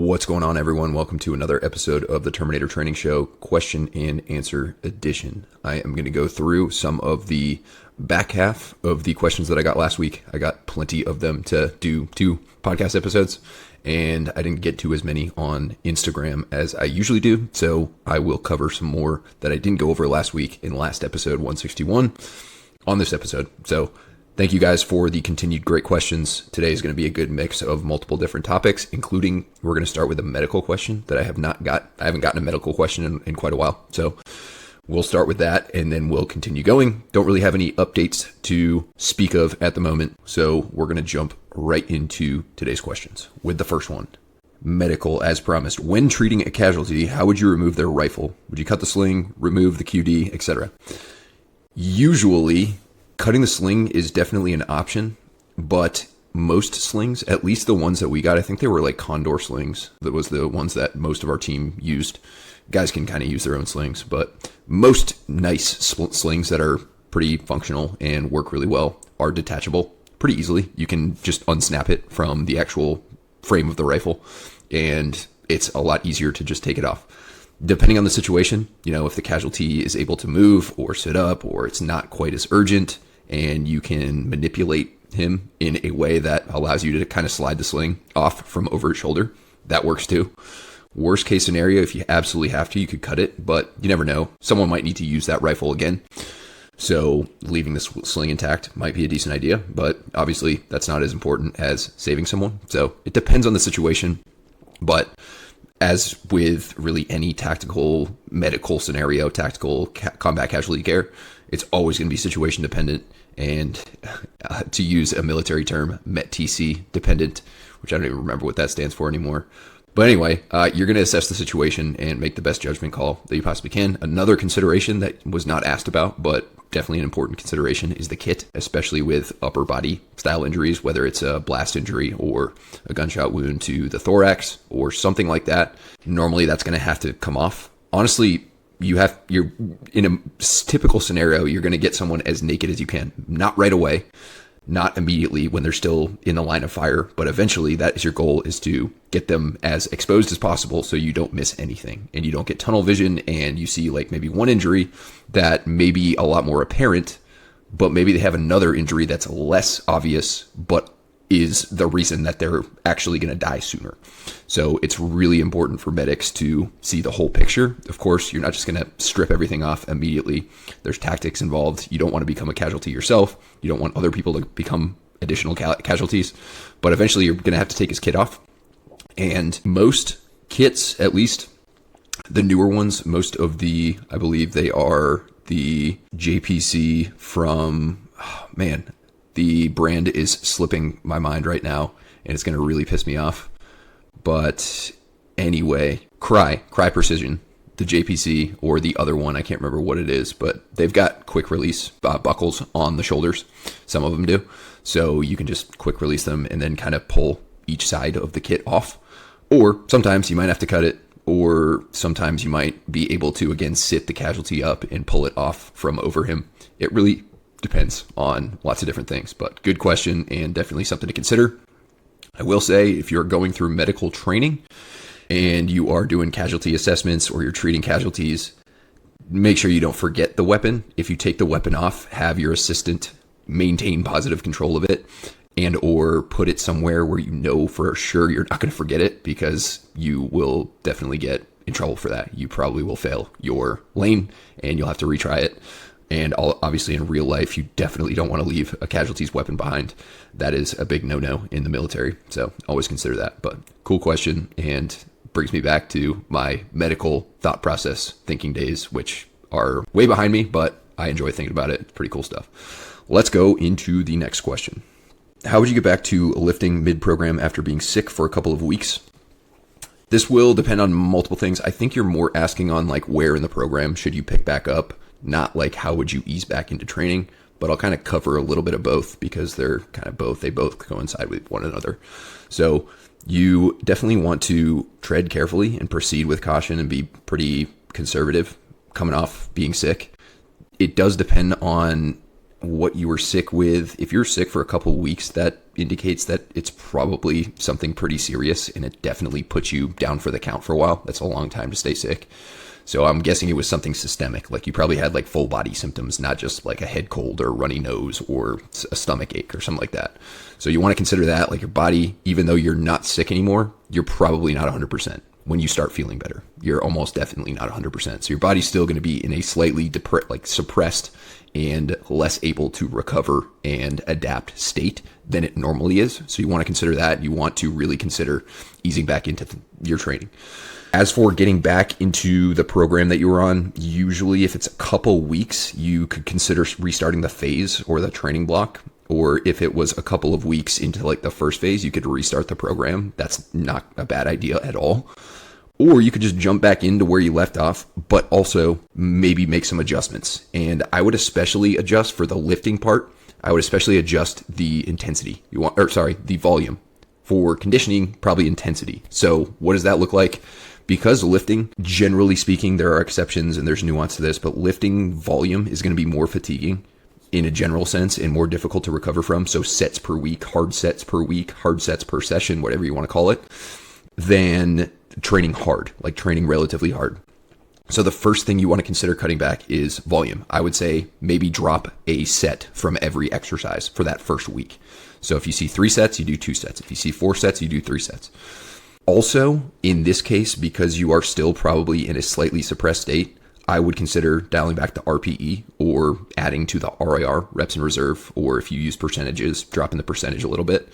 What's going on, everyone? Welcome to another episode of the Terminator Training Show, question and answer edition. I am going to go through some of the back half of the questions that I got last week. I got plenty of them to do 2 podcast episodes, and I didn't get to as many on Instagram as I usually do, so I will cover some more that I didn't go over last week in last episode 161 on this episode. So thank you guys for the continued great questions. Today is going to be a good mix of multiple different topics, including we're going to start with a medical question that I haven't gotten a medical question in quite a while. So we'll start with that and then we'll continue going. Don't really have any updates to speak of at the moment. So we're going to jump right into today's questions with the first one. Medical, as promised. When treating a casualty, how would you remove their rifle? Would you cut the sling, remove the QD, etc.? Usually, cutting the sling is definitely an option, but most slings, at least the ones that we got, I think they were like Condor slings. That was the ones that most of our team used. Guys can kind of use their own slings, but most nice slings that are pretty functional and work really well are detachable pretty easily. You can just unsnap it from the actual frame of the rifle, and it's a lot easier to just take it off. Depending on the situation, if the casualty is able to move or sit up, or it's not quite as urgent, and you can manipulate him in a way that allows you to kind of slide the sling off from over his shoulder, that works too. Worst case scenario, if you absolutely have to, you could cut it, but you never know. Someone might need to use that rifle again. So leaving the sling intact might be a decent idea, but obviously that's not as important as saving someone. So it depends on the situation, but as with really any tactical medical scenario, tactical combat casualty care, it's always going to be situation dependent, and to use a military term, METTC dependent, which I don't even remember what that stands for anymore. But anyway, you're going to assess the situation and make the best judgment call that you possibly can. Another consideration that was not asked about, but definitely an important consideration, is the kit, especially with upper body style injuries, whether it's a blast injury or a gunshot wound to the thorax or something like that. Normally that's going to have to come off. Honestly, you're in a typical scenario, you're going to get someone as naked as you can, not right away, not immediately when they're still in the line of fire, but eventually that is your goal, is to get them as exposed as possible so you don't miss anything and you don't get tunnel vision and you see like maybe one injury that may be a lot more apparent, but maybe they have another injury that's less obvious but is the reason that they're actually going to die sooner. So it's really important for medics to see the whole picture. Of course, you're not just going to strip everything off immediately. There's tactics involved. You don't want to become a casualty yourself. You don't want other people to become additional casualties. But eventually you're going to have to take his kit off. And most kits, at least the newer ones, I believe they are the JPC from, the brand is slipping my mind right now, and it's going to really piss me off. But anyway, Cry Precision, the JPC, or the other one, I can't remember what it is, but they've got quick release buckles on the shoulders. Some of them do. So you can just quick release them and then kind of pull each side of the kit off. Or sometimes you might have to cut it, or sometimes you might be able to, again, sit the casualty up and pull it off from over him. It really depends on lots of different things, but good question and definitely something to consider. I will say, if you're going through medical training and you are doing casualty assessments or you're treating casualties, make sure you don't forget the weapon. If you take the weapon off, have your assistant maintain positive control of it, and or put it somewhere where you know for sure you're not going to forget it, because you will definitely get in trouble for that. You probably will fail your lane and you'll have to retry it. And obviously in real life, you definitely don't want to leave a casualty's weapon behind. That is a big no-no in the military. So always consider that. But cool question, and brings me back to my medical thought process thinking days, which are way behind me, but I enjoy thinking about it. It's pretty cool stuff. Let's go into the next question. How would you get back to lifting mid-program after being sick for a couple of weeks? This will depend on multiple things. I think you're more asking on like where in the program should you pick back up, not like how would you ease back into training, but I'll kind of cover a little bit of both because they're kind of both, they both coincide with one another. So you definitely want to tread carefully and proceed with caution and be pretty conservative coming off being sick. It does depend on what you were sick with. If you're sick for a couple of weeks, that indicates that it's probably something pretty serious, and it definitely puts you down for the count for a while. That's a long time to stay sick. So I'm guessing it was something systemic. Like you probably had like full body symptoms, not just like a head cold or runny nose or a stomach ache or something like that. So you want to consider that, like your body, even though you're not sick anymore, you're probably not 100%. When you start feeling better, you're almost definitely not 100%. So your body's still going to be in a slightly suppressed and less able to recover and adapt state than it normally is. So you want to consider that. You want to really consider easing back into your training. As for getting back into the program that you were on, usually if it's a couple weeks, you could consider restarting the phase or the training block. Or if it was a couple of weeks into like the first phase, you could restart the program. That's not a bad idea at all. Or you could just jump back into where you left off, but also maybe make some adjustments. And I would especially adjust for the lifting part. I would especially adjust the intensity the volume. For conditioning, probably intensity. So what does that look like? Because lifting, generally speaking, there are exceptions and there's nuance to this, but lifting volume is going to be more fatiguing in a general sense and more difficult to recover from. So sets per week, hard sets per session, whatever you want to call it, than training hard, like training relatively hard. So the first thing you want to consider cutting back is volume. I would say maybe drop a set from every exercise for that first week. So if you see 3 sets, you do 2 sets. If you see 4 sets, you do 3 sets. Also, in this case, because you are still probably in a slightly suppressed state, I would consider dialing back the RPE or adding to the RIR, reps in reserve, or if you use percentages, dropping the percentage a little bit.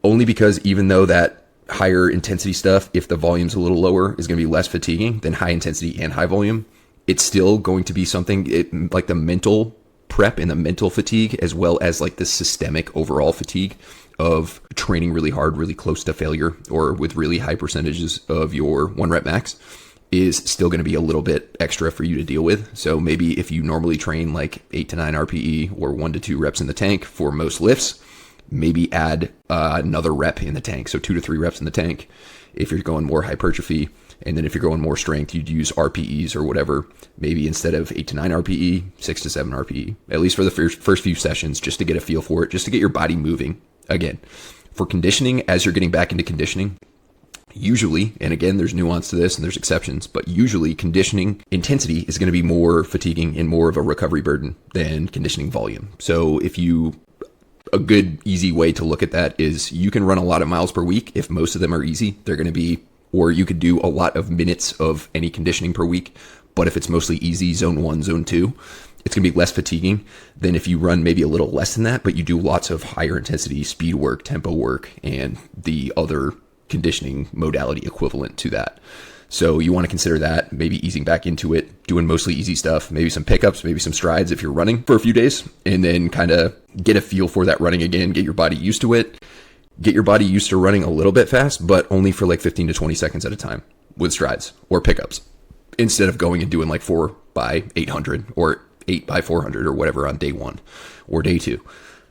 Only because even though that higher intensity stuff, if the volume's a little lower, is going to be less fatiguing than high intensity and high volume, it's still going to be something like the mental prep and the mental fatigue, as well as like the systemic overall fatigue of training really hard, really close to failure, or with really high percentages of your 1 rep max, is still going to be a little bit extra for you to deal with. So maybe if you normally train like 8 to 9 RPE or 1 to 2 reps in the tank for most lifts, maybe add another rep in the tank. So 2 to 3 reps in the tank if you're going more hypertrophy. And then if you're going more strength, you'd use RPEs or whatever. Maybe instead of 8 to 9 RPE, 6 to 7 RPE, at least for the first few sessions, just to get a feel for it, just to get your body moving. Again, for conditioning, as you're getting back into conditioning, usually, and again, there's nuance to this and there's exceptions, but usually conditioning intensity is going to be more fatiguing and more of a recovery burden than conditioning volume. So a good, easy way to look at that is you can run a lot of miles per week. If most of them are easy, they're going to be, or you could do a lot of minutes of any conditioning per week. But if it's mostly easy, zone 1, zone 2, it's going to be less fatiguing than if you run maybe a little less than that, but you do lots of higher intensity speed work, tempo work, and the other conditioning modality equivalent to that. So you want to consider that, maybe easing back into it, doing mostly easy stuff, maybe some pickups, maybe some strides if you're running for a few days, and then kind of get a feel for that running again, get your body used to it, get your body used to running a little bit fast, but only for like 15 to 20 seconds at a time with strides or pickups, instead of going and doing like 4 by 800 or 8 by 400 or whatever on day 1 or day 2.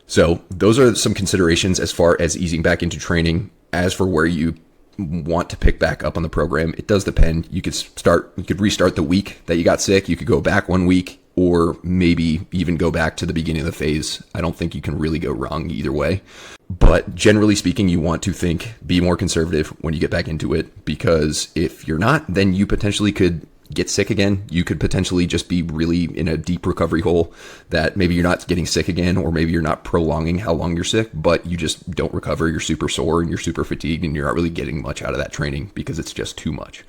So those are some considerations as far as easing back into training. As for where you want to pick back up on the program, it does depend. You could restart the week that you got sick. You could go back 1 week, or maybe even go back to the beginning of the phase. I don't think you can really go wrong either way. But generally speaking, you want to be more conservative when you get back into it, because if you're not, then you potentially could get sick again. You could potentially just be really in a deep recovery hole that maybe you're not getting sick again, or maybe you're not prolonging how long you're sick, but you just don't recover. You're super sore and you're super fatigued and you're not really getting much out of that training because it's just too much.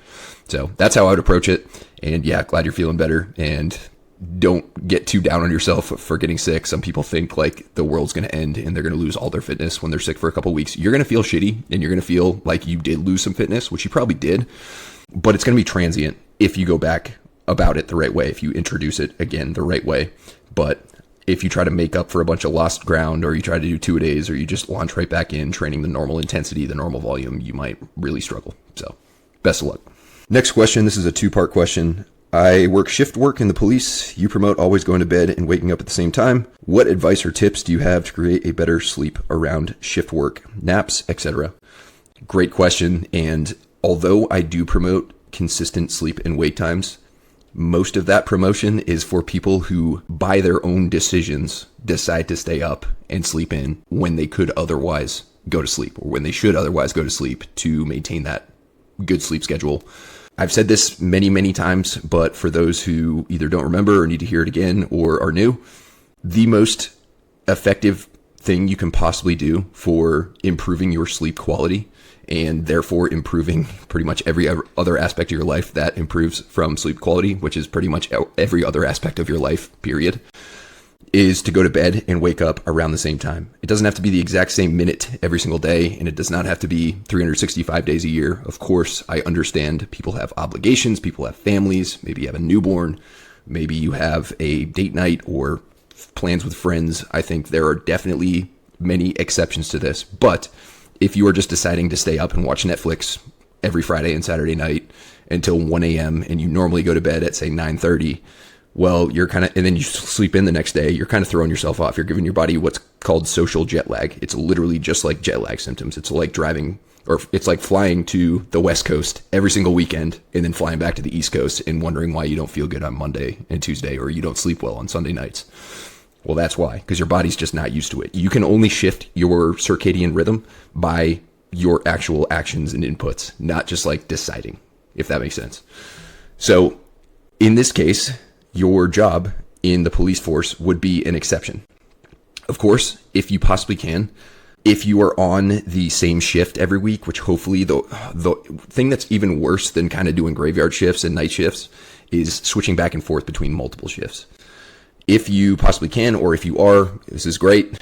So that's how I would approach it. And yeah, glad you're feeling better, and don't get too down on yourself for getting sick. Some people think like the world's going to end and they're going to lose all their fitness when they're sick for a couple of weeks. You're going to feel shitty and you're going to feel like you did lose some fitness, which you probably did, but it's going to be transient if you go back about it the right way, if you introduce it again the right way. But if you try to make up for a bunch of lost ground, or you try to do 2-a-days, or you just launch right back in training the normal intensity, the normal volume, you might really struggle. So best of luck. Next question. This is a 2-part question. I work shift work in the police. You promote always going to bed and waking up at the same time. What advice or tips do you have to create a better sleep around shift work, naps, etc.? Great question. And although I do promote consistent sleep and wake times, Most of that promotion is for people who, by their own decisions, decide to stay up and sleep in when they could otherwise go to sleep, or when they should otherwise go to sleep to maintain that good sleep schedule. I've said this many, many times, but for those who either don't remember or need to hear it again or are new, the most effective thing you can possibly do for improving your sleep quality and therefore improving pretty much every other aspect of your life that improves from sleep quality, which is pretty much every other aspect of your life, period, is to go to bed and wake up around the same time. It doesn't have to be the exact same minute every single day, and it does not have to be 365 days a year. Of course, I understand people have obligations, people have families, maybe you have a newborn, maybe you have a date night or plans with friends. I think there are definitely many exceptions to this, but if you are just deciding to stay up and watch Netflix every Friday and Saturday night until 1 a.m. and you normally go to bed at say 9:30, well, you're kind of, and then you sleep in the next day, you're kind of throwing yourself off. You're giving your body what's called social jet lag. It's literally just like jet lag symptoms. It's like driving, or it's like flying to the West Coast every single weekend and then flying back to the East Coast and wondering why you don't feel good on Monday and Tuesday, or you don't sleep well on Sunday nights. Well, that's why, because your body's just not used to it. You can only shift your circadian rhythm by your actual actions and inputs, not just like deciding, if that makes sense. So in this case, your job in the police force would be an exception. Of course, if you possibly can, if you are on the same shift every week, which hopefully the thing that's even worse than kind of doing graveyard shifts and night shifts is switching back and forth between multiple shifts. If you possibly can, or if you are, this is great,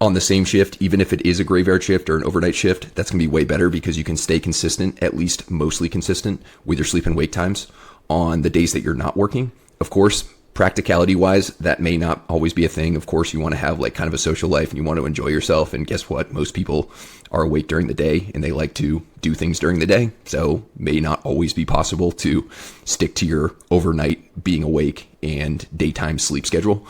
on the same shift, even if it is a graveyard shift or an overnight shift, that's going to be way better because you can stay consistent, at least mostly consistent, with your sleep and wake times on the days that you're not working. Of course, practicality wise, that may not always be a thing. Of course, you want to have like kind of a social life and you want to enjoy yourself. And guess what? Most people are awake during the day and they like to do things during the day. So may not always be possible to stick to your overnight being awake and daytime sleep schedule.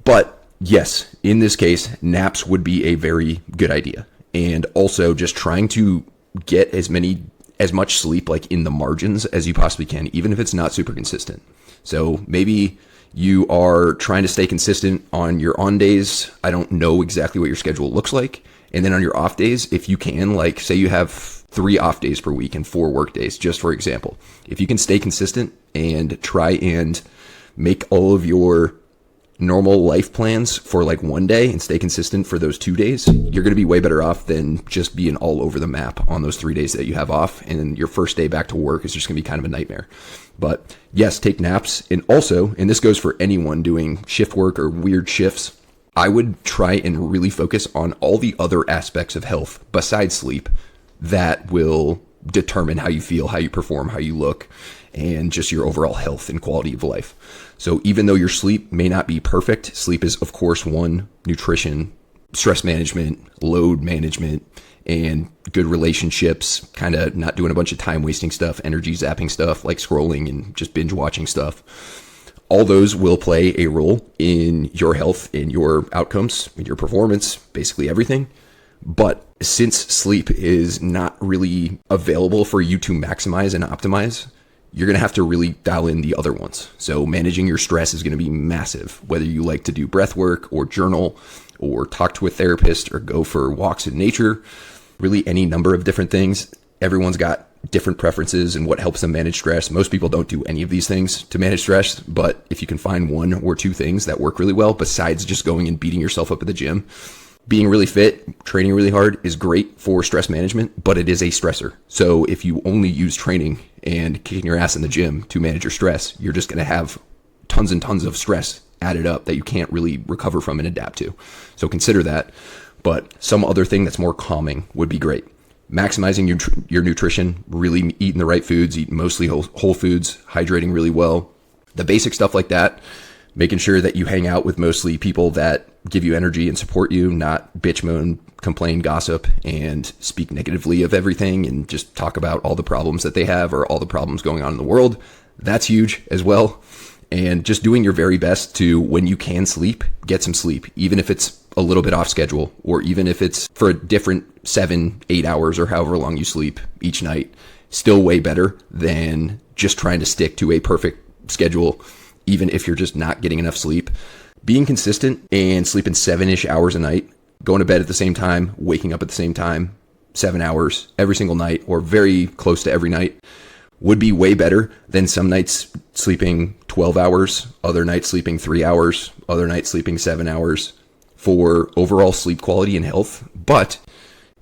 But yes, in this case, naps would be a very good idea. And also just trying to get as much sleep like in the margins as you possibly can, even if it's not super consistent. So maybe you are trying to stay consistent on your on days. I don't know exactly what your schedule looks like. And then on your off days, if you can, like say you have 3 off days per week and 4 work days, just for example, if you can stay consistent and try and make all of your normal life plans for like one day and stay consistent for those 2 days, you're going to be way better off than just being all over the map on those 3 days that you have off. And your first day back to work is just going to be kind of a nightmare. But yes, take naps. And also, and this goes for anyone doing shift work or weird shifts, I would try and really focus on all the other aspects of health besides sleep that will determine how you feel, how you perform, how you look, and just your overall health and quality of life. So even though your sleep may not be perfect, sleep is of course one: nutrition, stress management, load management, and good relationships, kind of not doing a bunch of time wasting stuff, energy zapping stuff like scrolling and just binge watching stuff. All those will play a role in your health, in your outcomes, in your performance, basically everything. But since sleep is not really available for you to maximize and optimize, you're going to have to really dial in the other ones. So managing your stress is going to be massive, whether you like to do breath work or journal or talk to a therapist or go for walks in nature, really any number of different things. Everyone's got different preferences and what helps them manage stress. Most people don't do any of these things to manage stress, but if you can find 1 or 2 things that work really well, besides just going and beating yourself up at the gym, being really fit, training really hard is great for stress management, but it is a stressor. So if you only use training and kicking your ass in the gym to manage your stress, you're just going to have tons and tons of stress added up that you can't really recover from and adapt to. So consider that. But some other thing that's more calming would be great. Maximizing your nutrition, really eating the right foods, eating mostly whole foods, hydrating really well. The basic stuff like that, making sure that you hang out with mostly people that give you energy and support you, not bitch, moan, complain, gossip, and speak negatively of everything and just talk about all the problems that they have or all the problems going on in the world. That's huge as well. And just doing your very best to, when you can sleep, get some sleep, even if it's a little bit off schedule, or even if it's for a different 7-8 hours or however long you sleep each night, still way better than just trying to stick to a perfect schedule, even if you're just not getting enough sleep. Being consistent and sleeping 7-ish hours a night, going to bed at the same time, waking up at the same time, 7 hours every single night, or very close to every night, would be way better than some nights sleeping 12 hours, other nights sleeping 3 hours, other nights sleeping 7 hours for overall sleep quality and health. But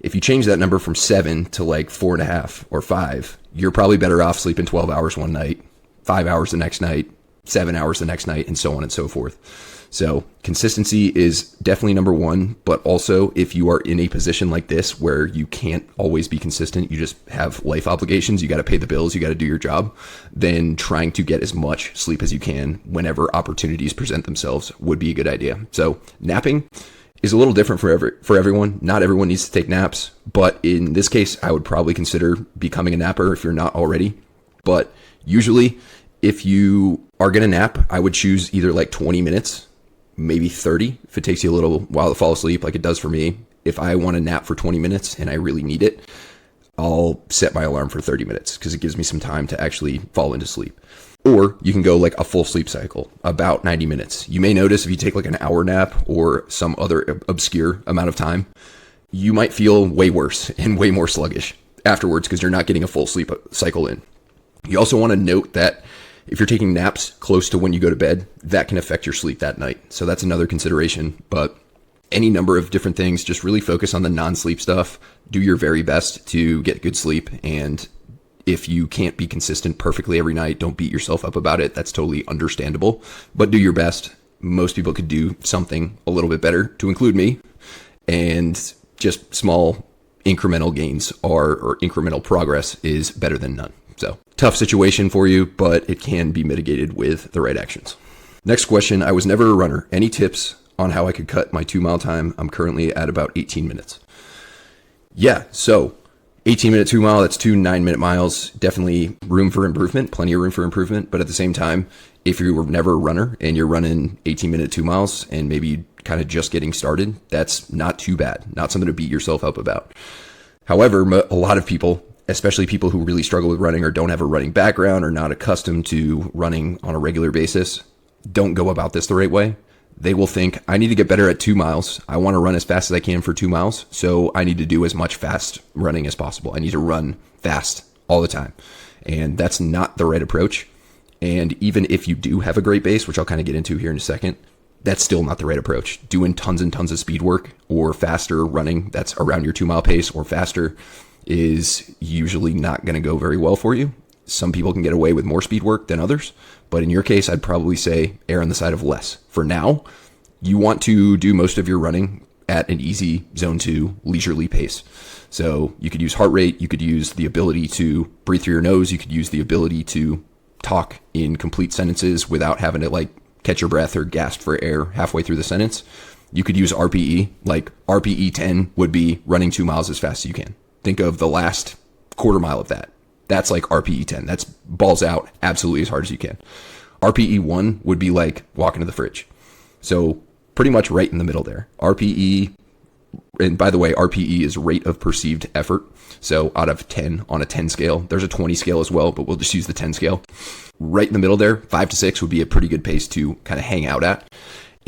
if you change that number from 7 to like 4.5 or 5, you're probably better off sleeping 12 hours one night, 5 hours the next night, 7 hours the next night, and so on and so forth. So consistency is definitely number one, but also if you are in a position like this where you can't always be consistent, you just have life obligations, you got to pay the bills, you got to do your job, then trying to get as much sleep as you can whenever opportunities present themselves would be a good idea. So napping is a little different for everyone. Not everyone needs to take naps, but in this case, I would probably consider becoming a napper if you're not already. But usually if you are going to nap, I would choose either like 20 minutes, maybe 30 if it takes you a little while to fall asleep, like it does for me. If I want to nap for 20 minutes and I really need it, I'll set my alarm for 30 minutes because it gives me some time to actually fall into sleep. Or you can go like a full sleep cycle, about 90 minutes. You may notice if you take like an hour nap or some other obscure amount of time, you might feel way worse and way more sluggish afterwards because you're not getting a full sleep cycle in. You also want to note that if you're taking naps close to when you go to bed, that can affect your sleep that night. So that's another consideration. But any number of different things, just really focus on the non-sleep stuff. Do your very best to get good sleep. And if you can't be consistent perfectly every night, don't beat yourself up about it. That's totally understandable. But do your best. Most people could do something a little bit better, to include me. And just small incremental gains or incremental progress is better than none. So tough situation for you, but it can be mitigated with the right actions. Next question. I was never a runner. Any tips on how I could cut my 2-mile time? I'm currently at about 18 minutes. Yeah. So 18-minute 2-mile, that's 2 9-minute miles. Definitely room for improvement, plenty of room for improvement. But at the same time, if you were never a runner and you're running 18-minute 2 miles and maybe kind of just getting started, that's not too bad. Not something to beat yourself up about. However, a lot of people, especially people who really struggle with running or don't have a running background or not accustomed to running on a regular basis, don't go about this the right way. They will think, I need to get better at 2 miles. I want to run as fast as I can for 2 miles. So I need to do as much fast running as possible. I need to run fast all the time. And that's not the right approach. And even if you do have a great base, which I'll kind of get into here in a second, that's still not the right approach. Doing tons and tons of speed work or faster running that's around your 2-mile pace or faster is usually not going to go very well for you. Some people can get away with more speed work than others, but in your case, I'd probably say err on the side of less. For now, you want to do most of your running at an easy zone 2 leisurely pace. So you could use heart rate, you could use the ability to breathe through your nose, you could use the ability to talk in complete sentences without having to like catch your breath or gasp for air halfway through the sentence. You could use RPE, like RPE 10 would be running 2 miles as fast as you can. Think of the last quarter mile of that. That's like RPE 10. That's balls out absolutely as hard as you can. RPE 1 would be like walking to the fridge. So pretty much right in the middle there. RPE, and by the way, RPE is rate of perceived effort. So out of 10 on a 10 scale, there's a 20 scale as well, but we'll just use the 10 scale. Right in the middle there, 5 to 6 would be a pretty good pace to kind of hang out at.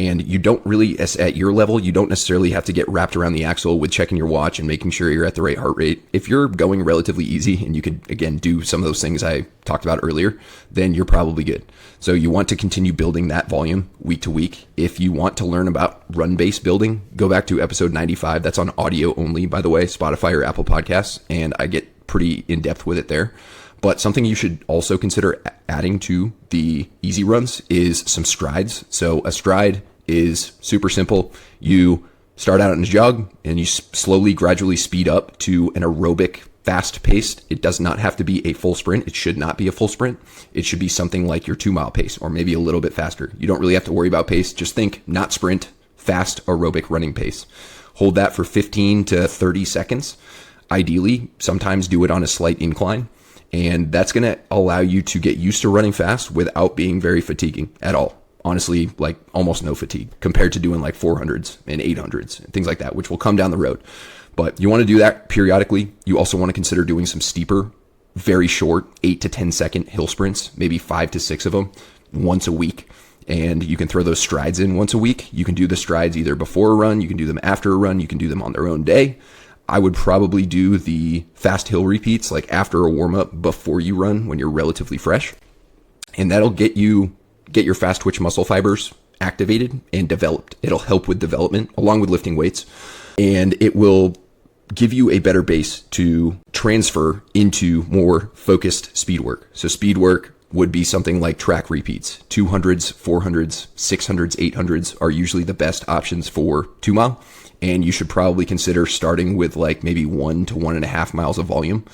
And you don't really, at your level, you don't necessarily have to get wrapped around the axle with checking your watch and making sure you're at the right heart rate. If you're going relatively easy and you could, again, do some of those things I talked about earlier, then you're probably good. So you want to continue building that volume week to week. If you want to learn about run-based building, go back to episode 95. That's on audio only, by the way, Spotify or Apple Podcasts. And I get pretty in-depth with it there. But something you should also consider adding to the easy runs is some strides. So a stride is super simple. You start out in a jog and you slowly, gradually speed up to an aerobic, fast paced. It does not have to be a full sprint. It should not be a full sprint. It should be something like your 2-mile pace or maybe a little bit faster. You don't really have to worry about pace. Just think not sprint, fast aerobic running pace. Hold that for 15 to 30 seconds. Ideally, sometimes do it on a slight incline. And that's going to allow you to get used to running fast without being very fatiguing at all. Honestly, like almost no fatigue compared to doing like 400s and 800s and things like that, which will come down the road. But you want to do that periodically. You also want to consider doing some steeper very short 8 to 10-second hill sprints, maybe 5 to 6 of them once a week. And you can throw those strides in once a week. You can do the strides either before a run, you can do them after a run, you can do them on their own day. I would probably do the fast hill repeats like after a warm up before you run when you're relatively fresh. And that'll get your fast twitch muscle fibers activated and developed. It'll help with development along with lifting weights, and it will give you a better base to transfer into more focused speed work. So speed work would be something like track repeats. 200s, 400s, 600s, 800s are usually the best options for 2 mile. And you should probably consider starting with like maybe 1 to 1.5 miles of volume,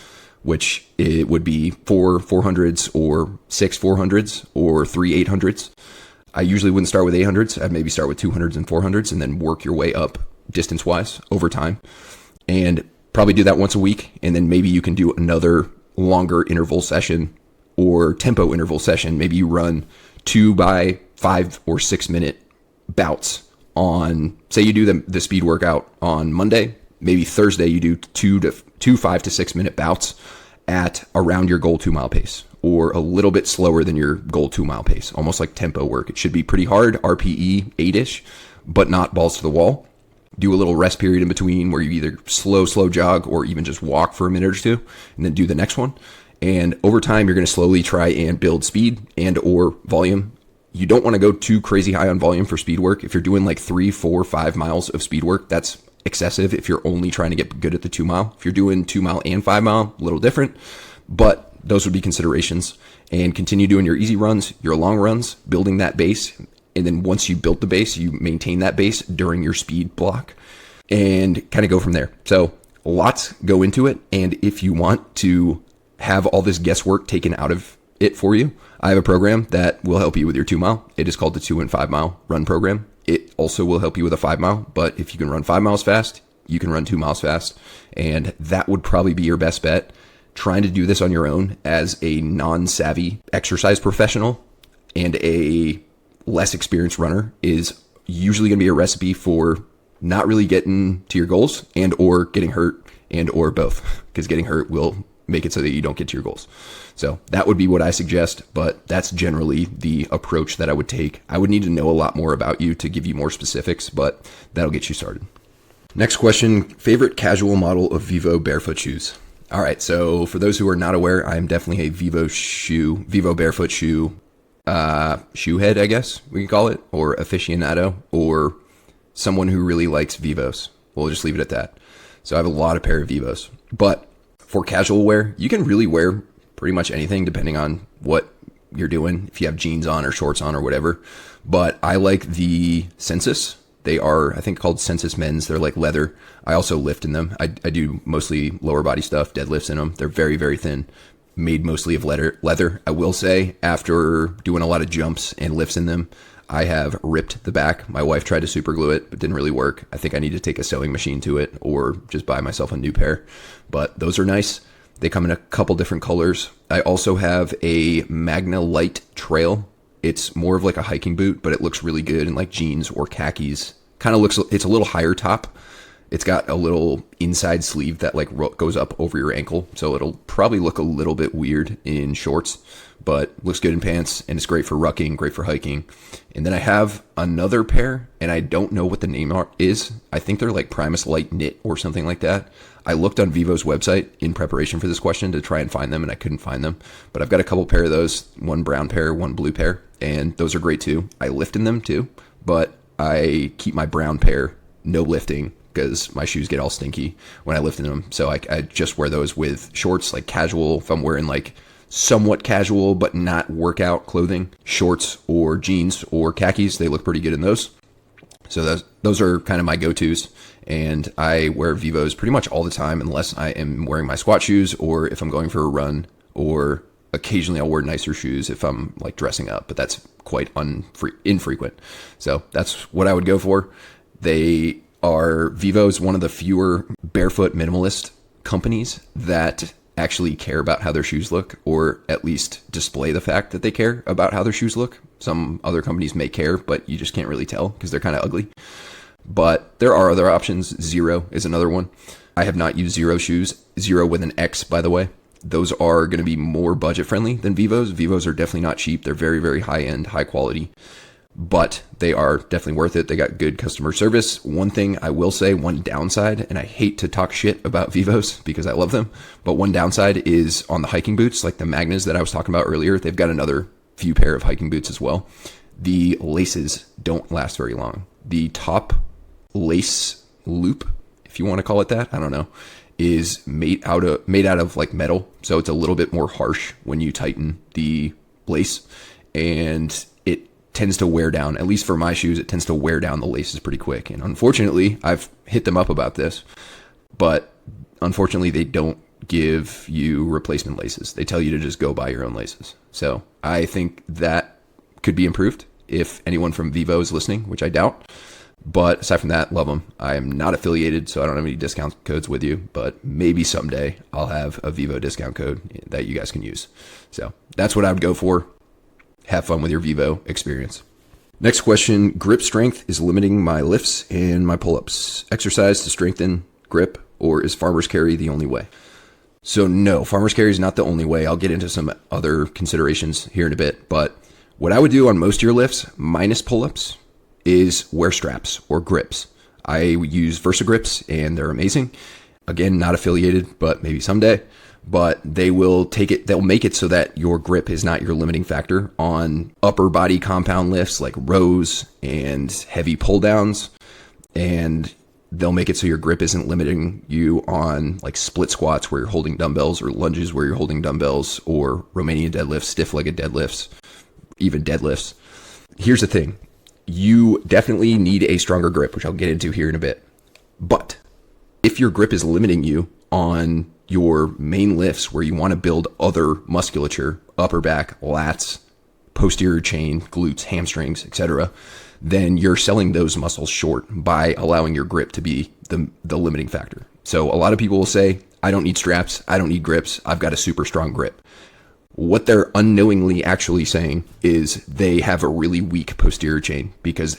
which it would be 4 400s or 6 400s or 3 800s. I usually wouldn't start with 800s. I'd maybe start with 200s and 400s and then work your way up distance wise over time. And probably do that once a week. And then maybe you can do another longer interval session or tempo interval session. Maybe you run 2 by 5 or 6 minute bouts on, say you do the speed workout on Monday, maybe Thursday you do two 5 to 6 minute bouts at around your goal 2 mile pace, or a little bit slower than your goal 2 mile pace, almost like tempo work. It should be pretty hard, RPE 8-ish, but not balls to the wall. Do a little rest period in between where you either slow jog or even just walk for a minute or two, and then do the next one. And over time, you're going to slowly try and build speed and or volume. You don't want to go too crazy high on volume for speed work. If you're doing like 3, 4, 5 miles of speed work, that's excessive if you're only trying to get good at the 2 mile. If you're doing 2 mile and 5 mile, a little different, but those would be considerations. And continue doing your easy runs, your long runs, building that base. And then once you built the base, you maintain that base during your speed block and kind of go from there. So lots go into it. And if you want to have all this guesswork taken out of it for you, I have a program that will help you with your 2 mile. It is called the 2 and 5 mile run program. It also will help you with a 5 mile, but if you can run 5 miles fast, you can run 2 miles fast. And that would probably be your best bet. Trying to do this on your own as a non-savvy exercise professional and a less experienced runner is usually going to be a recipe for not really getting to your goals and or getting hurt and or both, because getting hurt will make it so that you don't get to your goals. So that would be what I suggest, but that's generally the approach that I would take. I would need to know a lot more about you to give you more specifics, but that'll get you started. Next question, favorite casual model of Vivo Barefoot shoes? All right, so for those who are not aware, I'm definitely a Vivo Barefoot shoe head, I guess we can call it, or aficionado, or someone who really likes Vivos. We'll just leave it at that. So I have a lot of pair of Vivos, but for casual wear, you can really wear pretty much anything depending on what you're doing, if you have jeans on or shorts on or whatever. But I like the Sensus. They are, I think, called Sensus Men's. They're like leather. I also lift in them. I do mostly lower body stuff, deadlifts in them. They're very, very thin, made mostly of leather. I will say, after doing a lot of jumps and lifts in them, I have ripped the back. My wife tried to super glue it, but didn't really work. I think I need to take a sewing machine to it or just buy myself a new pair. But those are nice. They come in a couple different colors. I also have a Magna Light Trail. It's more of like a hiking boot, but it looks really good in like jeans or khakis. Kind of looks, it's a little higher top. It's got a little inside sleeve that like goes up over your ankle. So it'll probably look a little bit weird in shorts, but looks good in pants, and it's great for rucking, great for hiking. And then I have another pair, and I don't know what the name is. I think they're like Primus Light Knit or something like that. I looked on Vivo's website in preparation for this question to try and find them, and I couldn't find them. But I've got a couple pair of those, one brown pair, one blue pair, and those are great too. I lift in them too, but I keep my brown pair no lifting because my shoes get all stinky when I lift in them. So I just wear those with shorts, like casual. If I'm wearing like somewhat casual but not workout clothing, shorts or jeans or khakis, they look pretty good in those. So those are kind of my go-tos, and I wear Vivos pretty much all the time unless I am wearing my squat shoes or if I'm going for a run, or occasionally I'll wear nicer shoes if I'm like dressing up, but that's quite infrequent. So that's what I would go for. They are, Vivo's one of the fewer barefoot minimalist companies that actually care about how their shoes look, or at least display the fact that they care about how their shoes look. Some other companies may care, but you just can't really tell because they're kind of ugly. But there are other options. Zero is another one. I have not used Zero shoes. Zero with an X, by the way. Those are going to be more budget friendly than Vivos. Vivos are definitely not cheap. They're very, very high end, high quality, but they are definitely worth it. They got good customer service. One thing I will say, one downside, and I hate to talk shit about Vivos because I love them, but one downside is on the hiking boots, like the Magnas that I was talking about earlier. They've got another few pair of hiking boots as well. The laces don't last very long. The top lace loop, if you want to call it that, I don't know, is made out of like metal, so it's a little bit more harsh when you tighten the lace, and it tends to wear down. At least for my shoes, it tends to wear down the laces pretty quick. And unfortunately, I've hit them up about this, but unfortunately, they don't give you replacement laces. They tell you to just go buy your own laces. So I think that could be improved if anyone from Vivo is listening, which I doubt. But aside from that, love them. I am not affiliated, so I don't have any discount codes with you, but maybe someday I'll have a Vivo discount code that you guys can use. So that's what I would go for. Have fun with your Vivo experience. Next question, grip strength is limiting my lifts and my pull-ups. Exercise to strengthen grip, or is farmer's carry the only way? So no, farmer's carry is not the only way. I'll get into some other considerations here in a bit, but what I would do on most of your lifts, minus pull-ups, is wear straps or grips. I use Versa grips and they're amazing. Again, not affiliated, but maybe someday. But they'll make it so that your grip is not your limiting factor on upper body compound lifts like rows and heavy pull downs. And they'll make it so your grip isn't limiting you on like split squats where you're holding dumbbells, or lunges where you're holding dumbbells, or Romanian deadlifts, stiff-legged deadlifts, even deadlifts. Here's the thing. You definitely need a stronger grip, which I'll get into here in a bit. But if your grip is limiting you on your main lifts where you want to build other musculature, upper back, lats, posterior chain, glutes, hamstrings, etc., then you're selling those muscles short by allowing your grip to be the limiting factor. So a lot of people will say, I don't need straps, I don't need grips, I've got a super strong grip. What they're unknowingly actually saying is they have a really weak posterior chain because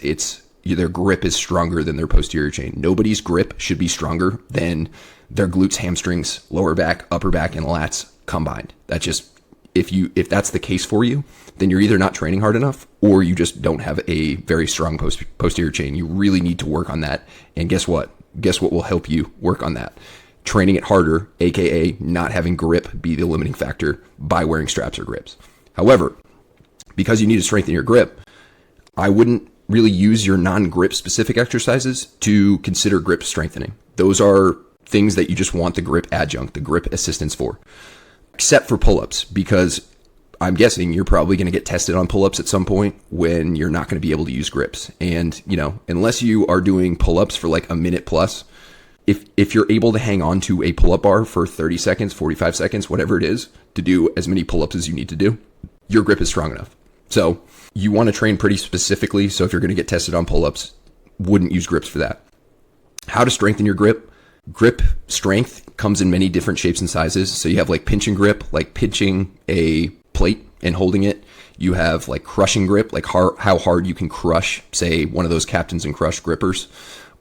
their grip is stronger than their posterior chain. Nobody's grip should be stronger than their glutes, hamstrings, lower back, upper back, and lats combined. That's just, if that's the case for you, then you're either not training hard enough or you just don't have a very strong posterior chain. You really need to work on that. And guess what? Guess what will help you work on that? Training it harder, aka not having grip be the limiting factor by wearing straps or grips. However, because you need to strengthen your grip, I wouldn't really use your non-grip specific exercises to consider grip strengthening. Those are things that you just want the grip adjunct, the grip assistance for, except for pull-ups, because I'm guessing you're probably going to get tested on pull-ups at some point when you're not going to be able to use grips. And, unless you are doing pull-ups for like a minute plus, if you're able to hang on to a pull-up bar for 30 seconds, 45 seconds, whatever it is, to do as many pull-ups as you need to do, your grip is strong enough. So you want to train pretty specifically. So if you're going to get tested on pull-ups, wouldn't use grips for that. How to strengthen your grip? Grip strength comes in many different shapes and sizes. So you have like pinch and grip, like pinching a plate and holding it. You have like crushing grip, like how hard you can crush, say, one of those Captains and Crush grippers,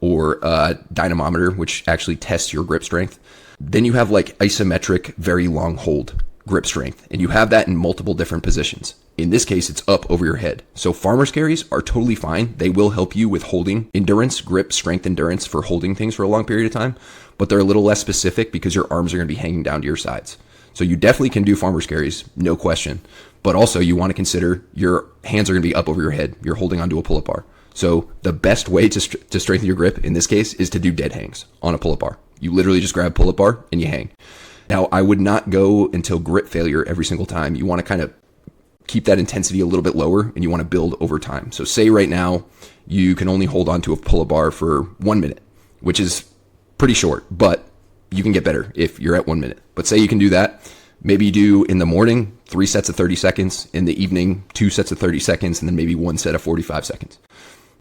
or a dynamometer, which actually tests your grip strength. Then you have like isometric, very long hold grip strength, and you have that in multiple different positions. In this case, it's up over your head. So farmer's carries are totally fine. They will help you with holding endurance, grip, strength, endurance for holding things for a long period of time, but they're a little less specific because your arms are going to be hanging down to your sides. So you definitely can do farmer's carries, no question. But also you want to consider your hands are going to be up over your head. You're holding onto a pull-up bar. So the best way to strengthen your grip in this case is to do dead hangs on a pull-up bar. You literally just grab a pull-up bar and you hang. Now, I would not go until grip failure every single time. You want to kind of keep that intensity a little bit lower and you want to build over time. So say right now you can only hold on to a pull-up bar for 1 minute, which is pretty short, but you can get better if you're at 1 minute. But say you can do that. Maybe you do in the morning 3 sets of 30 seconds, in the evening 2 sets of 30 seconds, and then maybe 1 set of 45 seconds.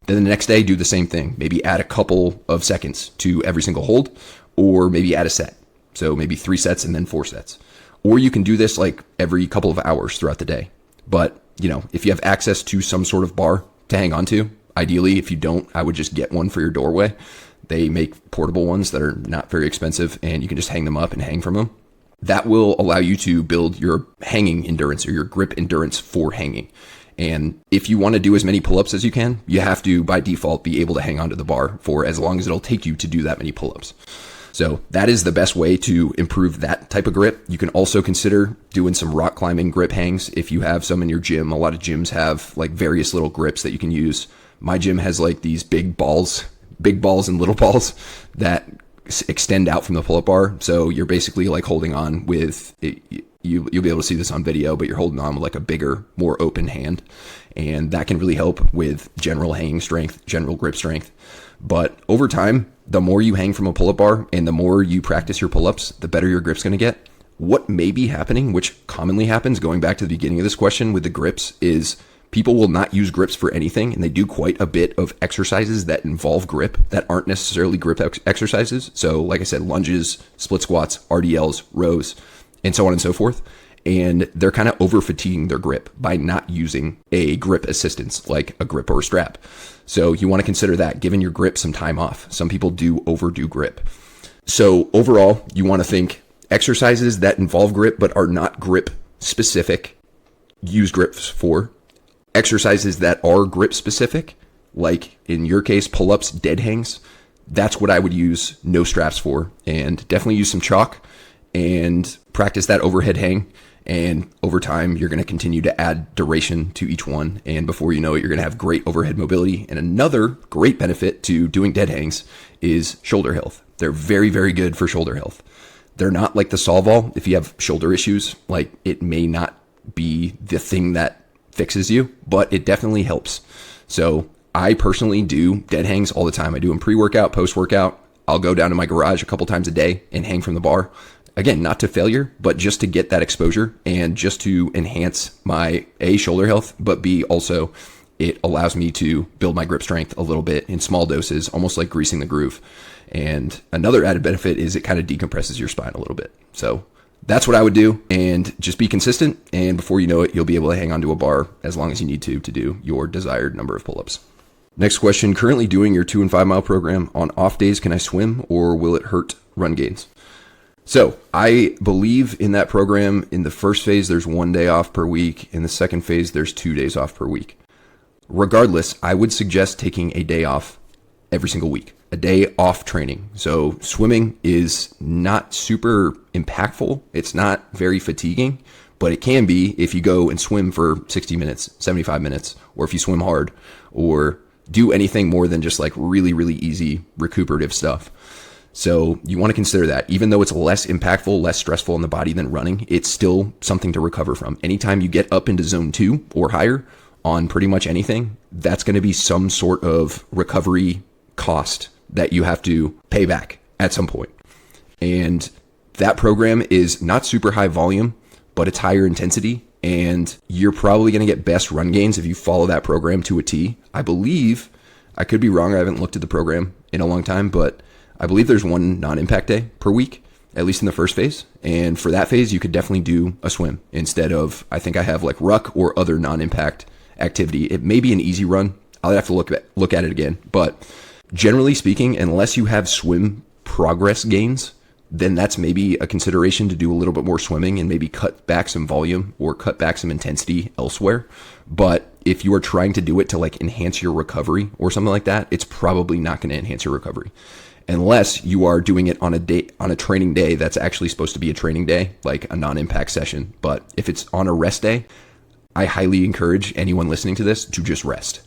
Then the next day, do the same thing. Maybe add a couple of seconds to every single hold, or maybe add a set. So maybe 3 sets and then 4 sets. Or you can do this like every couple of hours throughout the day. But, if you have access to some sort of bar to hang on to, ideally, if you don't, I would just get one for your doorway. They make portable ones that are not very expensive, and you can just hang them up and hang from them. that will allow you to build your hanging endurance or your grip endurance for hanging. And if you want to do as many pull-ups as you can, you have to, by default, be able to hang onto the bar for as long as it'll take you to do that many pull-ups. So that is the best way to improve that type of grip. You can also consider doing some rock climbing grip hangs if you have some in your gym. A lot of gyms have like various little grips that you can use. My gym has like these big balls and little balls that extend out from the pull-up bar. So you're basically like holding on with it. You'll be able to see this on video, but you're holding on with like a bigger, more open hand. And that can really help with general hanging strength, general grip strength. But over time, the more you hang from a pull-up bar and the more you practice your pull-ups, the better your grip's going to get. What may be happening, which commonly happens, going back to the beginning of this question with the grips, is people will not use grips for anything, and they do quite a bit of exercises that involve grip that aren't necessarily grip exercises. So like I said, lunges, split squats, RDLs, rows, and so on and so forth. And they're kind of over fatiguing their grip by not using a grip assistance like a grip or a strap. So you want to consider that, giving your grip some time off. Some people do overdo grip. So overall, you want to think exercises that involve grip but are not grip specific, use grips for. Exercises that are grip specific, like in your case, pull-ups, dead hangs, that's what I would use no straps for. And definitely use some chalk and practice that overhead hang. And over time, you're going to continue to add duration to each one. And before you know it, you're going to have great overhead mobility. And another great benefit to doing dead hangs is shoulder health. They're very, very good for shoulder health. They're not like the Solvol. If you have shoulder issues, like it may not be the thing that fixes you, but it definitely helps. So I personally do dead hangs all the time. I do them pre-workout, post-workout. I'll go down to my garage a couple times a day and hang from the bar. Again, not to failure, but just to get that exposure and just to enhance my A, shoulder health, but B, also it allows me to build my grip strength a little bit in small doses, almost like greasing the groove. And another added benefit is it kind of decompresses your spine a little bit. So that's what I would do, and just be consistent. And before you know it, you'll be able to hang onto a bar as long as you need to do your desired number of pull-ups. Next question, currently doing your 2 and 5 mile program. On off days, can I swim or will it hurt run gains? So I believe in that program, in the first phase, there's 1 day off per week. In the second phase, there's 2 days off per week. Regardless, I would suggest taking a day off every single week, a day off training. So swimming is not super impactful. It's not very fatiguing, but it can be if you go and swim for 60 minutes, 75 minutes, or if you swim hard or do anything more than just like really, really easy recuperative stuff. So you want to consider that. Even though it's less impactful, less stressful on the body than running, it's still something to recover from. Anytime you get up into zone 2 or higher on pretty much anything, that's going to be some sort of recovery cost that you have to pay back at some point. And that program is not super high volume, but it's higher intensity. And you're probably going to get best run gains if you follow that program to a T. I believe, I could be wrong, I haven't looked at the program in a long time, but I believe there's 1 non-impact day per week, at least in the first phase. And for that phase, you could definitely do a swim instead of, I think I have like ruck or other non-impact activity. It may be an easy run. I'll have to look at it again. But generally speaking, unless you have swim progress gains, then that's maybe a consideration to do a little bit more swimming and maybe cut back some volume or cut back some intensity elsewhere. But if you are trying to do it to like enhance your recovery or something like that, it's probably not going to enhance your recovery. Unless you are doing it on a training day that's actually supposed to be a training day, like a non-impact session. But if it's on a rest day, I highly encourage anyone listening to this to just rest.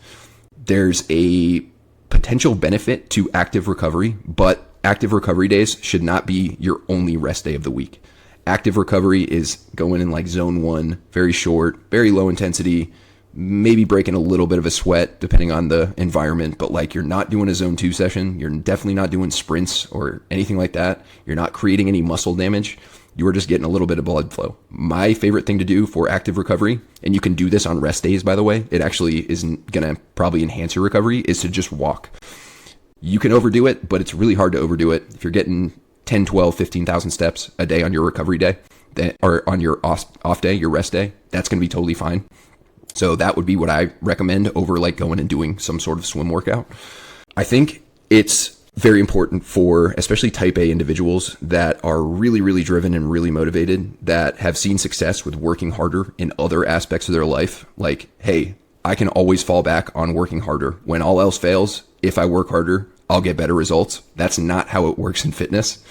There's a potential benefit to active recovery, but active recovery days should not be your only rest day of the week. Active recovery is going in like zone 1, very short, very low intensity, maybe breaking a little bit of a sweat depending on the environment, but like you're not doing a zone 2 session. You're definitely not doing sprints or anything like that. You're not creating any muscle damage. You are just getting a little bit of blood flow. My favorite thing to do for active recovery, and you can do this on rest days, by the way, it actually isn't going to probably enhance your recovery, is to just walk. You can overdo it, but it's really hard to overdo it. If you're getting 10, 12, 15,000 steps a day on your recovery day, or on your off day, your rest day, that's going to be totally fine. So that would be what I recommend over like going and doing some sort of swim workout. I think it's very important for especially type A individuals that are really, really driven and really motivated, that have seen success with working harder in other aspects of their life. Like, hey, I can always fall back on working harder. When all else fails, if I work harder, I'll get better results. That's not how it works in fitness.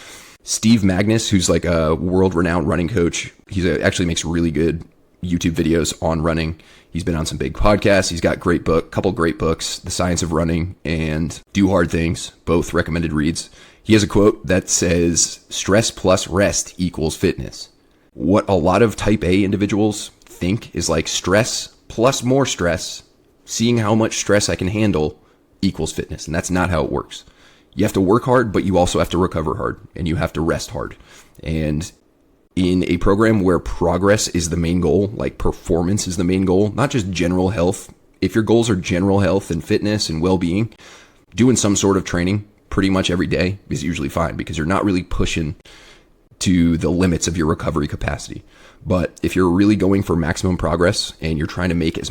Steve Magnus, who's like a world-renowned running coach, actually makes really good YouTube videos on running. He's been on some big podcasts. He's got couple great books, The Science of Running and Do Hard Things, both recommended reads. He has a quote that says, stress plus rest equals fitness. What a lot of type A individuals think is like stress plus more stress, seeing how much stress I can handle equals fitness. And that's not how it works. You have to work hard, but you also have to recover hard and you have to rest hard. And in a program where progress is the main goal, like performance is the main goal, not just general health. If your goals are general health and fitness and well-being, doing some sort of training pretty much every day is usually fine because you're not really pushing to the limits of your recovery capacity. But if you're really going for maximum progress and you're trying to make as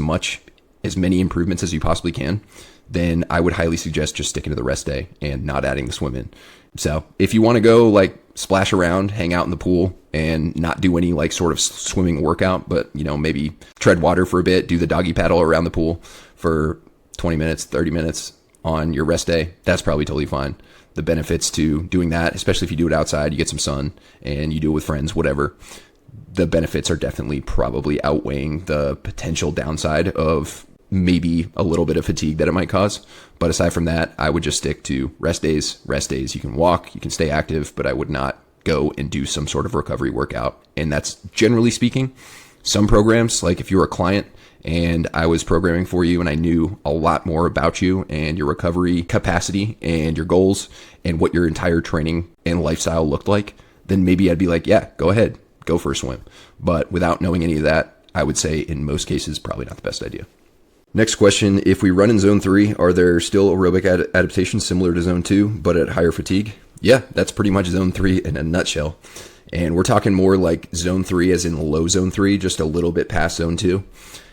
many improvements as you possibly can, then I would highly suggest just sticking to the rest day and not adding the swim in. So if you want to go like splash around, hang out in the pool and not do any like sort of swimming workout, but maybe tread water for a bit, do the doggy paddle around the pool for 20 minutes, 30 minutes on your rest day, that's probably totally fine. The benefits to doing that, especially if you do it outside, you get some sun and you do it with friends, whatever, the benefits are definitely probably outweighing the potential downside of maybe a little bit of fatigue that it might cause. But aside from that, I would just stick to rest days. Rest days, you can walk, you can stay active, but I would not go and do some sort of recovery workout. And that's generally speaking. Some programs, like if you're a client and I was programming for you and I knew a lot more about you and your recovery capacity and your goals and what your entire training and lifestyle looked like, then maybe I'd be like, yeah, go ahead, go for a swim. But without knowing any of that, I would say in most cases, probably not the best idea. Next question, if we run in zone 3, are there still aerobic adaptations similar to zone 2, but at higher fatigue? Yeah, that's pretty much zone 3 in a nutshell. And we're talking more like zone 3 as in low zone 3, just a little bit past zone 2.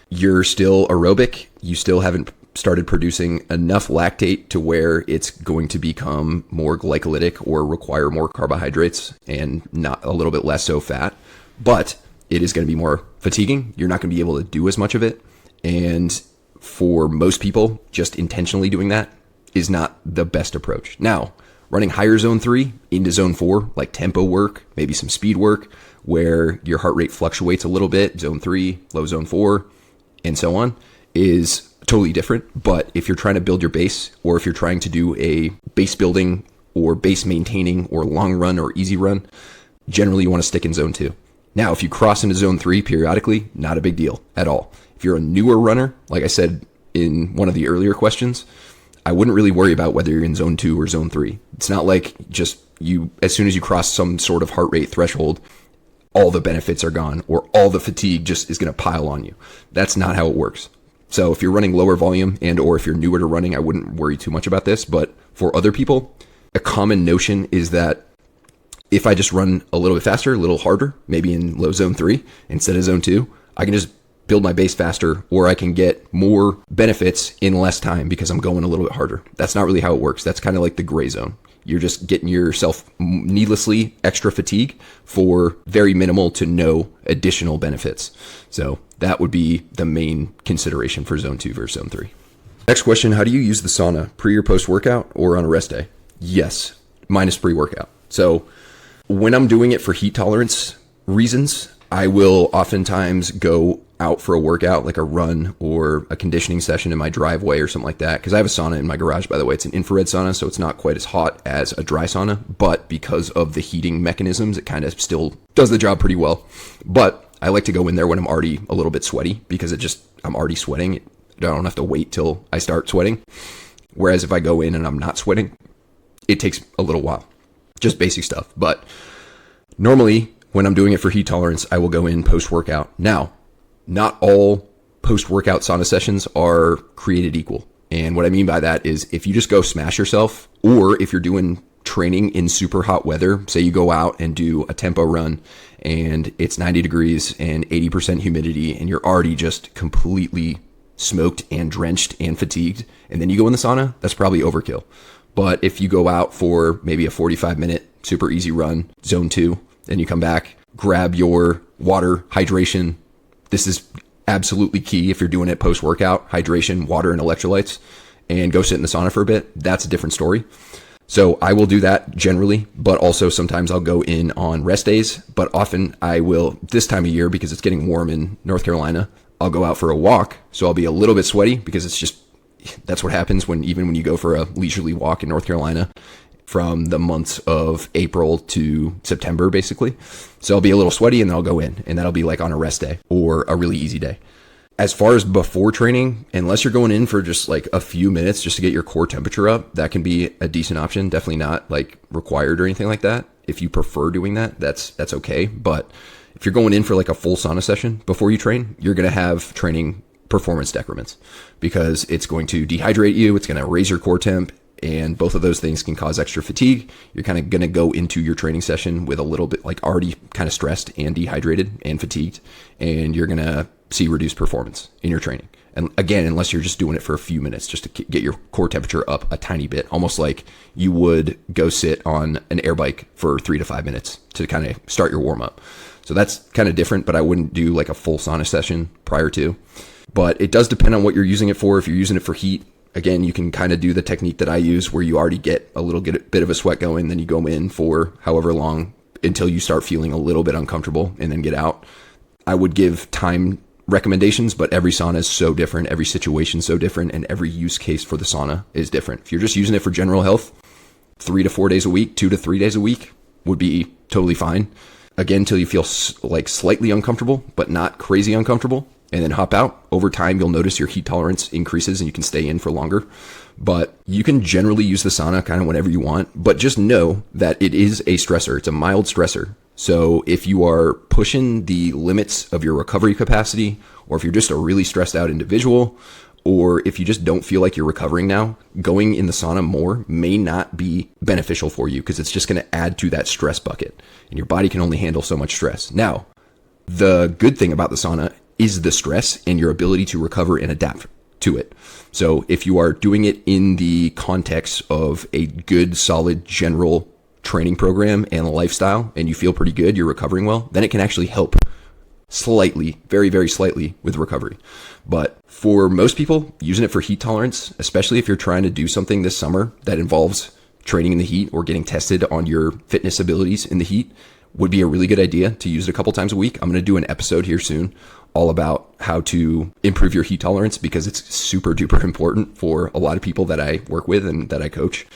You're still aerobic. You still haven't started producing enough lactate to where it's going to become more glycolytic or require more carbohydrates and not a little bit less so fat. But it is going to be more fatiguing. You're not going to be able to do as much of it. And for most people, just intentionally doing that is not the best approach. Now, running higher zone 3 into zone 4, like tempo work, maybe some speed work, where your heart rate fluctuates a little bit, zone 3, low zone 4, and so on, is totally different. But if you're trying to build your base, or if you're trying to do a base building or base maintaining or long run or easy run, generally you want to stick in zone 2. Now, if you cross into zone 3 periodically, not a big deal at all. If you're a newer runner, like I said in one of the earlier questions, I wouldn't really worry about whether you're in zone 2 or zone 3. It's not like just as soon as you cross some sort of heart rate threshold, all the benefits are gone or all the fatigue just is going to pile on you. That's not how it works. So if you're running lower volume or if you're newer to running, I wouldn't worry too much about this. But for other people, a common notion is that if I just run a little bit faster, a little harder, maybe in low zone 3 instead of zone 2, I can just build my base faster, or I can get more benefits in less time because I'm going a little bit harder. That's not really how it works. That's kind of like the gray zone. You're just getting yourself needlessly extra fatigue for very minimal to no additional benefits. So that would be the main consideration for zone 2 versus zone 3. Next question, how do you use the sauna? Pre or post workout or on a rest day? Yes, minus pre-workout. So when I'm doing it for heat tolerance reasons, I will oftentimes go out for a workout, like a run or a conditioning session in my driveway or something like that. Because I have a sauna in my garage, by the way. It's an infrared sauna, so it's not quite as hot as a dry sauna. But because of the heating mechanisms, it kind of still does the job pretty well. But I like to go in there when I'm already a little bit sweaty because I'm already sweating. I don't have to wait till I start sweating. Whereas if I go in and I'm not sweating, it takes a little while. Just basic stuff. But normally, when I'm doing it for heat tolerance, I will go in post-workout. Now, not all post-workout sauna sessions are created equal. And what I mean by that is if you just go smash yourself, or if you're doing training in super hot weather, say you go out and do a tempo run and it's 90 degrees and 80% humidity and you're already just completely smoked and drenched and fatigued, and then you go in the sauna, that's probably overkill. But if you go out for maybe a 45-minute super easy run, zone 2, then you come back, grab your water, hydration. This is absolutely key if you're doing it post-workout, hydration, water, and electrolytes, and go sit in the sauna for a bit. That's a different story. So I will do that generally, but also sometimes I'll go in on rest days. But often I will, this time of year, because it's getting warm in North Carolina, I'll go out for a walk. So I'll be a little bit sweaty because that's what happens even when you go for a leisurely walk in North Carolina from the months of April to September, basically. So I'll be a little sweaty and then I'll go in, and that'll be like on a rest day or a really easy day. As far as before training, unless you're going in for just like a few minutes just to get your core temperature up, that can be a decent option. Definitely not like required or anything like that. If you prefer doing that, that's okay. But if you're going in for like a full sauna session before you train, you're going to have training performance decrements because it's going to dehydrate you. It's going to raise your core temp, and both of those things can cause extra fatigue. You're kind of going to go into your training session with a little bit like already kind of stressed and dehydrated and fatigued, and you're going to see reduced performance in your training. And again, unless you're just doing it for a few minutes just to get your core temperature up a tiny bit, almost like you would go sit on an air bike for 3 to 5 minutes to kind of start your warm up. So that's kind of different, but I wouldn't do like a full sauna session prior to. But it does depend on what you're using it for. If you're using it for heat, again, you can kind of do the technique that I use where you already get a little bit of a sweat going, then you go in for however long until you start feeling a little bit uncomfortable and then get out. I would give time recommendations, but every sauna is so different, every situation is so different, and every use case for the sauna is different. If you're just using it for general health, 3 to 4 days a week, 2 to 3 days a week would be totally fine. Again, until you feel like slightly uncomfortable, but not crazy uncomfortable, and then hop out. Over time, you'll notice your heat tolerance increases and you can stay in for longer. But you can generally use the sauna kind of whenever you want, but just know that it is a stressor. It's a mild stressor. So if you are pushing the limits of your recovery capacity, or if you're just a really stressed out individual, or if you just don't feel like you're recovering now, going in the sauna more may not be beneficial for you because it's just going to add to that stress bucket, and your body can only handle so much stress. Now, the good thing about the sauna is the stress and your ability to recover and adapt to it. So if you are doing it in the context of a good, solid, general training program and a lifestyle, and you feel pretty good, you're recovering well, then it can actually help slightly, very, very slightly with recovery. But for most people, using it for heat tolerance, especially if you're trying to do something this summer that involves training in the heat or getting tested on your fitness abilities in the heat, would be a really good idea to use it a couple times a week. I'm going to do an episode here soon all about how to improve your heat tolerance because it's super duper important for a lot of people that I work with and that I coach.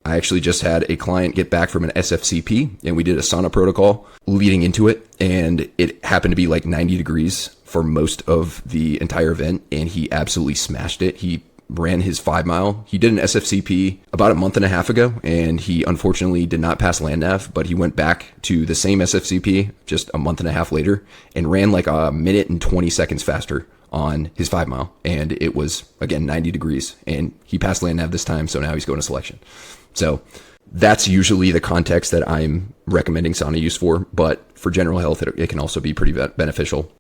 I actually just had a client get back from an SFCP and we did a sauna protocol leading into it, and it happened to be like 90 degrees for most of the entire event, and he absolutely smashed it. He ran his 5 mile. He did an SFCP about a month and a half ago, and he unfortunately did not pass land nav, but he went back to the same SFCP just a month and a half later and ran like a minute and 20 seconds faster on his 5 mile. And it was, again, 90 degrees, and he passed land nav this time. So now he's going to selection. So that's usually the context that I'm recommending sauna use for, but for general health, it can also be pretty beneficial.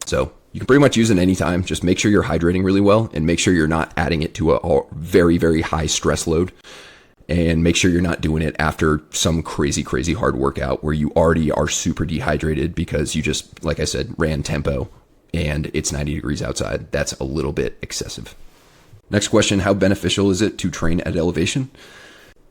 So you can pretty much use it anytime. Just make sure you're hydrating really well and make sure you're not adding it to a very, very high stress load, and make sure you're not doing it after some crazy, crazy hard workout where you already are super dehydrated because you just, like I said, ran tempo and it's 90 degrees outside. That's a little bit excessive. Next question, how beneficial is it to train at elevation?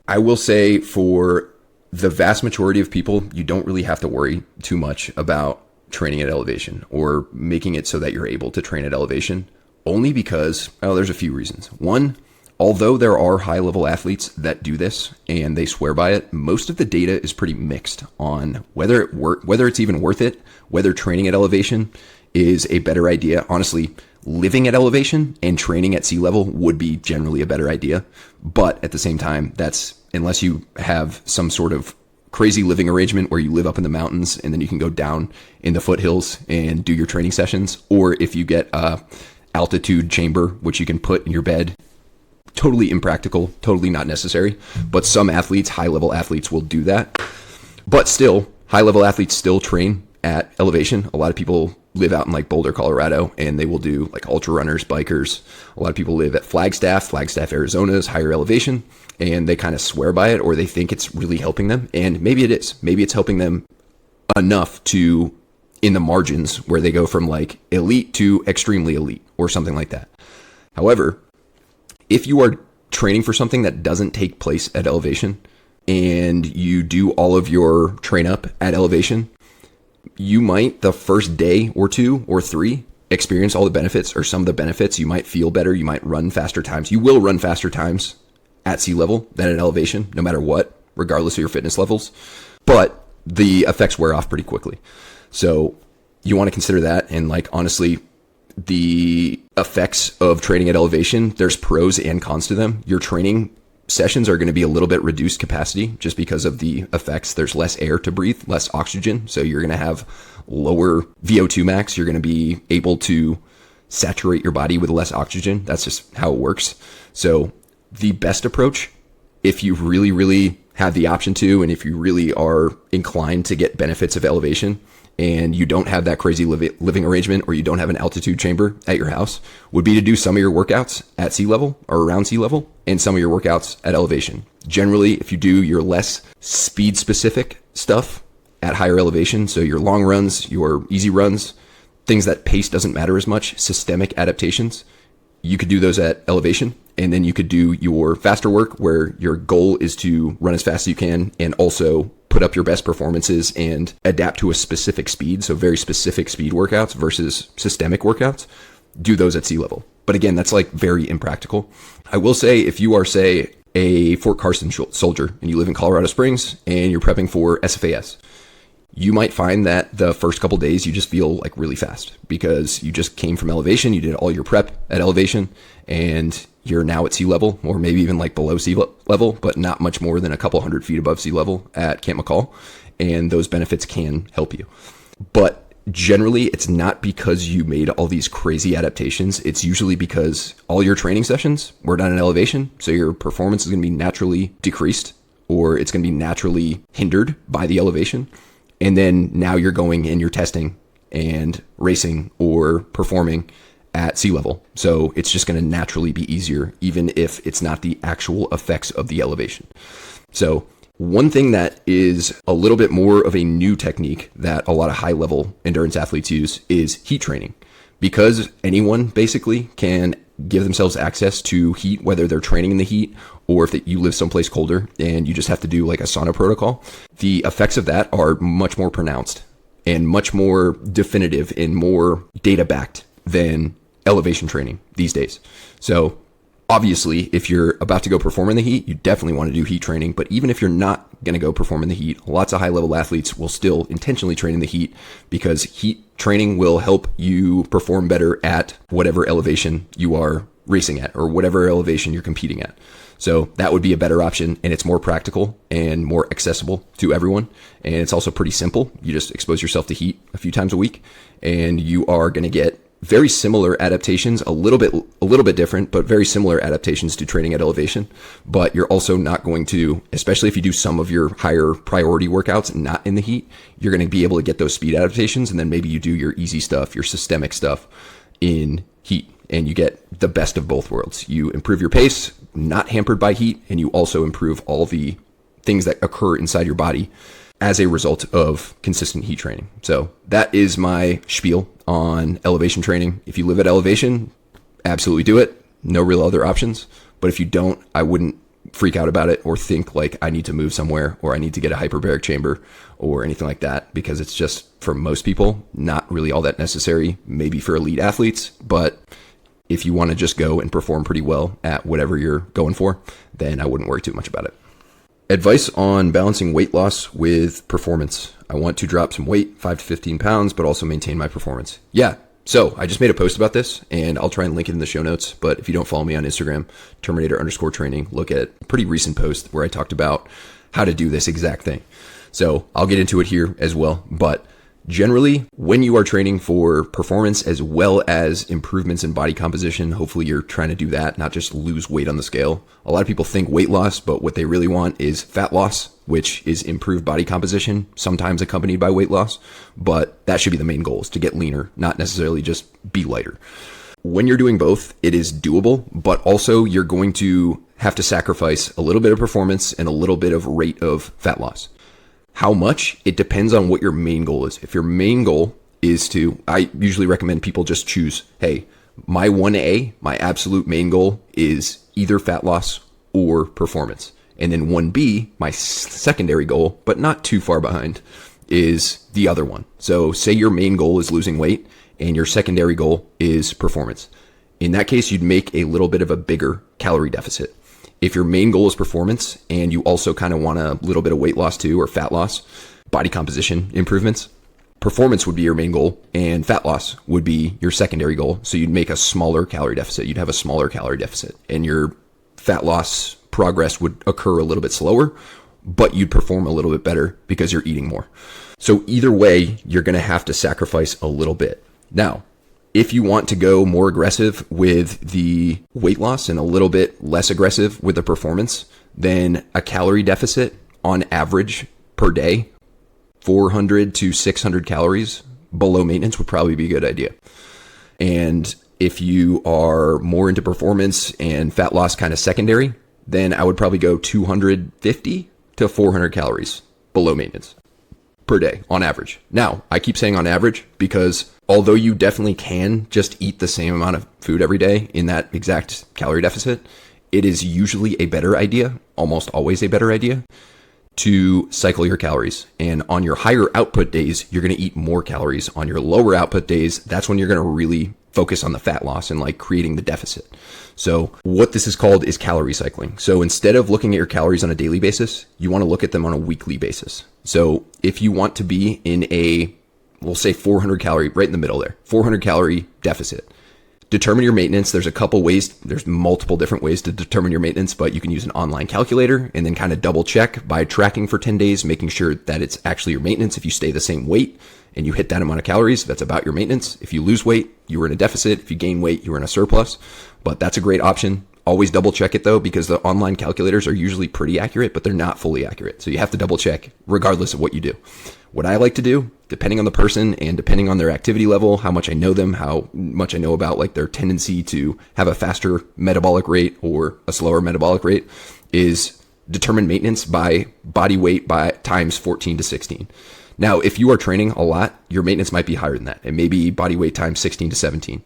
I will say for the vast majority of people, you don't really have to worry too much about training at elevation or making it so that you're able to train at elevation, only because, there's a few reasons. One, although there are high level athletes that do this and they swear by it, most of the data is pretty mixed on whether it's even worth it, whether training at elevation is a better idea. Honestly, living at elevation and training at sea level would be generally a better idea. But at the same time, that's unless you have some sort of crazy living arrangement where you live up in the mountains and then you can go down in the foothills and do your training sessions, or if you get a altitude chamber which you can put in your bed. Totally impractical, totally not necessary. But some athletes, high level athletes, will do that. But still, high level athletes still train at elevation. A lot of people live out in like Boulder, Colorado, and they will do like ultra runners, bikers. A lot of people live at Flagstaff, Arizona is higher elevation, and they kind of swear by it, or they think it's really helping them. And maybe it is. Maybe it's helping them enough to, in the margins, where they go from like elite to extremely elite or something like that. However, if you are training for something that doesn't take place at elevation and you do all of your train up at elevation, you might the first day or 2 or 3 experience all the benefits or some of the benefits. You might feel better. You might run faster times. You will run faster times at sea level than at elevation, no matter what, regardless of your fitness levels. But the effects wear off pretty quickly. So you want to consider that. And like, honestly, the effects of training at elevation, there's pros and cons to them. Your training sessions are going to be a little bit reduced capacity just because of the effects. There's less air to breathe, less oxygen. So you're going to have lower VO2 max. You're going to be able to saturate your body with less oxygen. That's just how it works. So the best approach, if you really, really have the option to, and if you really are inclined to get benefits of elevation, and you don't have that crazy living arrangement, or you don't have an altitude chamber at your house, would be to do some of your workouts at sea level or around sea level and some of your workouts at elevation. Generally, if you do your less speed specific stuff at higher elevation, so your long runs, your easy runs, things that pace doesn't matter as much, systemic adaptations, you could do those at elevation. And then you could do your faster work where your goal is to run as fast as you can and also put up your best performances and adapt to a specific speed. So very specific speed workouts versus systemic workouts. Do those at sea level. But again, that's like very impractical. I will say, if you are, say, a Fort Carson soldier and you live in Colorado Springs and you're prepping for SFAS, you might find that the first couple days you just feel like really fast because you just came from elevation. You did all your prep at elevation and you're now at sea level, or maybe even like below sea level, but not much more than a couple hundred feet above sea level at Camp McCall. And those benefits can help you. But generally, it's not because you made all these crazy adaptations. It's usually because all your training sessions were done at elevation. So your performance is going to be naturally decreased, or it's going to be naturally hindered by the elevation. And then now you're going and you're testing and racing or performing at sea level. So it's just going to naturally be easier, even if it's not the actual effects of the elevation. So one thing that is a little bit more of a new technique that a lot of high level endurance athletes use is heat training. Because anyone basically can give themselves access to heat, whether they're training in the heat or if you live someplace colder and you just have to do like a sauna protocol, the effects of that are much more pronounced and much more definitive and more data backed than elevation training these days. So obviously, if you're about to go perform in the heat, you definitely want to do heat training. But even if you're not going to go perform in the heat, lots of high level athletes will still intentionally train in the heat because heat training will help you perform better at whatever elevation you are racing at or whatever elevation you're competing at. So that would be a better option, and it's more practical and more accessible to everyone. And it's also pretty simple. You just expose yourself to heat a few times a week and you are going to get very similar adaptations, a little bit different, but very similar adaptations to training at elevation. But you're also not going to, especially if you do some of your higher priority workouts not in the heat, you're going to be able to get those speed adaptations. And then maybe you do your easy stuff, your systemic stuff in heat, and you get the best of both worlds. You improve your pace, not hampered by heat, and you also improve all the things that occur inside your body as a result of consistent heat training. So that is my spiel on elevation training. If you live at elevation, absolutely do it. No real other options. But if you don't, I wouldn't freak out about it or think like I need to move somewhere or I need to get a hyperbaric chamber or anything like that, because it's just, for most people, not really all that necessary, maybe for elite athletes. But if you want to just go and perform pretty well at whatever you're going for, then I wouldn't worry too much about it. Advice on balancing weight loss with performance. I want to drop some weight, 5 to 15 pounds, but also maintain my performance. Yeah. So I just made a post about this and I'll try and link it in the show notes. But if you don't follow me on Instagram, Terminator_training, look at a pretty recent post where I talked about how to do this exact thing. So I'll get into it here as well. But Generally, when you are training for performance as well as improvements in body composition, hopefully you're trying to do that, not just lose weight on the scale. A lot of people think weight loss, but what they really want is fat loss, which is improved body composition, sometimes accompanied by weight loss. But that should be the main goal, is to get leaner, not necessarily just be lighter. When you're doing both, it is doable, but also you're going to have to sacrifice a little bit of performance and a little bit of rate of fat loss. How much? It depends on what your main goal is. If your main goal is I usually recommend people just choose, hey, my 1A, my absolute main goal is either fat loss or performance. And then 1B, my secondary goal, but not too far behind, is the other one. So say your main goal is losing weight and your secondary goal is performance. In that case, you'd make a little bit of a bigger calorie deficit. If your main goal is performance and you also kind of want a little bit of weight loss too, or fat loss, body composition improvements, performance would be your main goal and fat loss would be your secondary goal. So you'd make a smaller calorie deficit. You'd have a smaller calorie deficit and your fat loss progress would occur a little bit slower, but you'd perform a little bit better because you're eating more. So either way, you're going to have to sacrifice a little bit. Now, if you want to go more aggressive with the weight loss and a little bit less aggressive with the performance, then a calorie deficit on average per day, 400 to 600 calories below maintenance would probably be a good idea. And if you are more into performance and fat loss kind of secondary, then I would probably go 250 to 400 calories below maintenance per day on average. Now, I keep saying on average because although you definitely can just eat the same amount of food every day in that exact calorie deficit, it is usually a better idea, almost always a better idea, to cycle your calories. And on your higher output days, you're going to eat more calories. On your lower output days, that's when you're going to really focus on the fat loss and like creating the deficit. So what this is called is calorie cycling. So instead of looking at your calories on a daily basis, you want to look at them on a weekly basis. So if you want to be in a, we'll say 400 calorie, right in the middle there, 400 calorie deficit, determine your maintenance. There's multiple different ways to determine your maintenance, but you can use an online calculator and then kind of double check by tracking for 10 days, making sure that it's actually your maintenance. If you stay the same weight and you hit that amount of calories, that's about your maintenance. If you lose weight, you were in a deficit. If you gain weight, you were in a surplus. But that's a great option. Always double check it though, because the online calculators are usually pretty accurate, but they're not fully accurate. So you have to double check regardless of what you do. What I like to do, depending on the person and depending on their activity level, how much I know them, how much I know about like their tendency to have a faster metabolic rate or a slower metabolic rate, is determine maintenance by body weight by times 14 to 16. Now, if you are training a lot, your maintenance might be higher than that. It may be body weight times 16 to 17.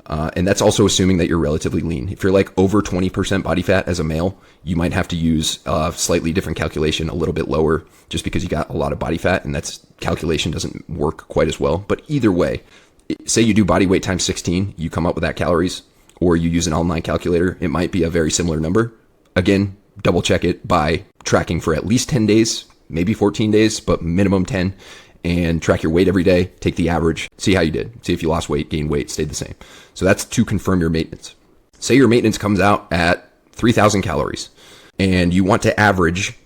And that's also assuming that you're relatively lean. If you're like over 20% body fat as a male, you might have to use a slightly different calculation, a little bit lower, just because you got a lot of body fat and that's calculation doesn't work quite as well. But either way, say you do body weight times 16, you come up with that calories, or you use an online calculator, it might be a very similar number. Again, double check it by tracking for at least 10 days, maybe 14 days, but minimum 10. And track your weight every day, take the average, see how you did. See if you lost weight, gained weight, stayed the same. So that's to confirm your maintenance. Say your maintenance comes out at 3,000 calories and you want to average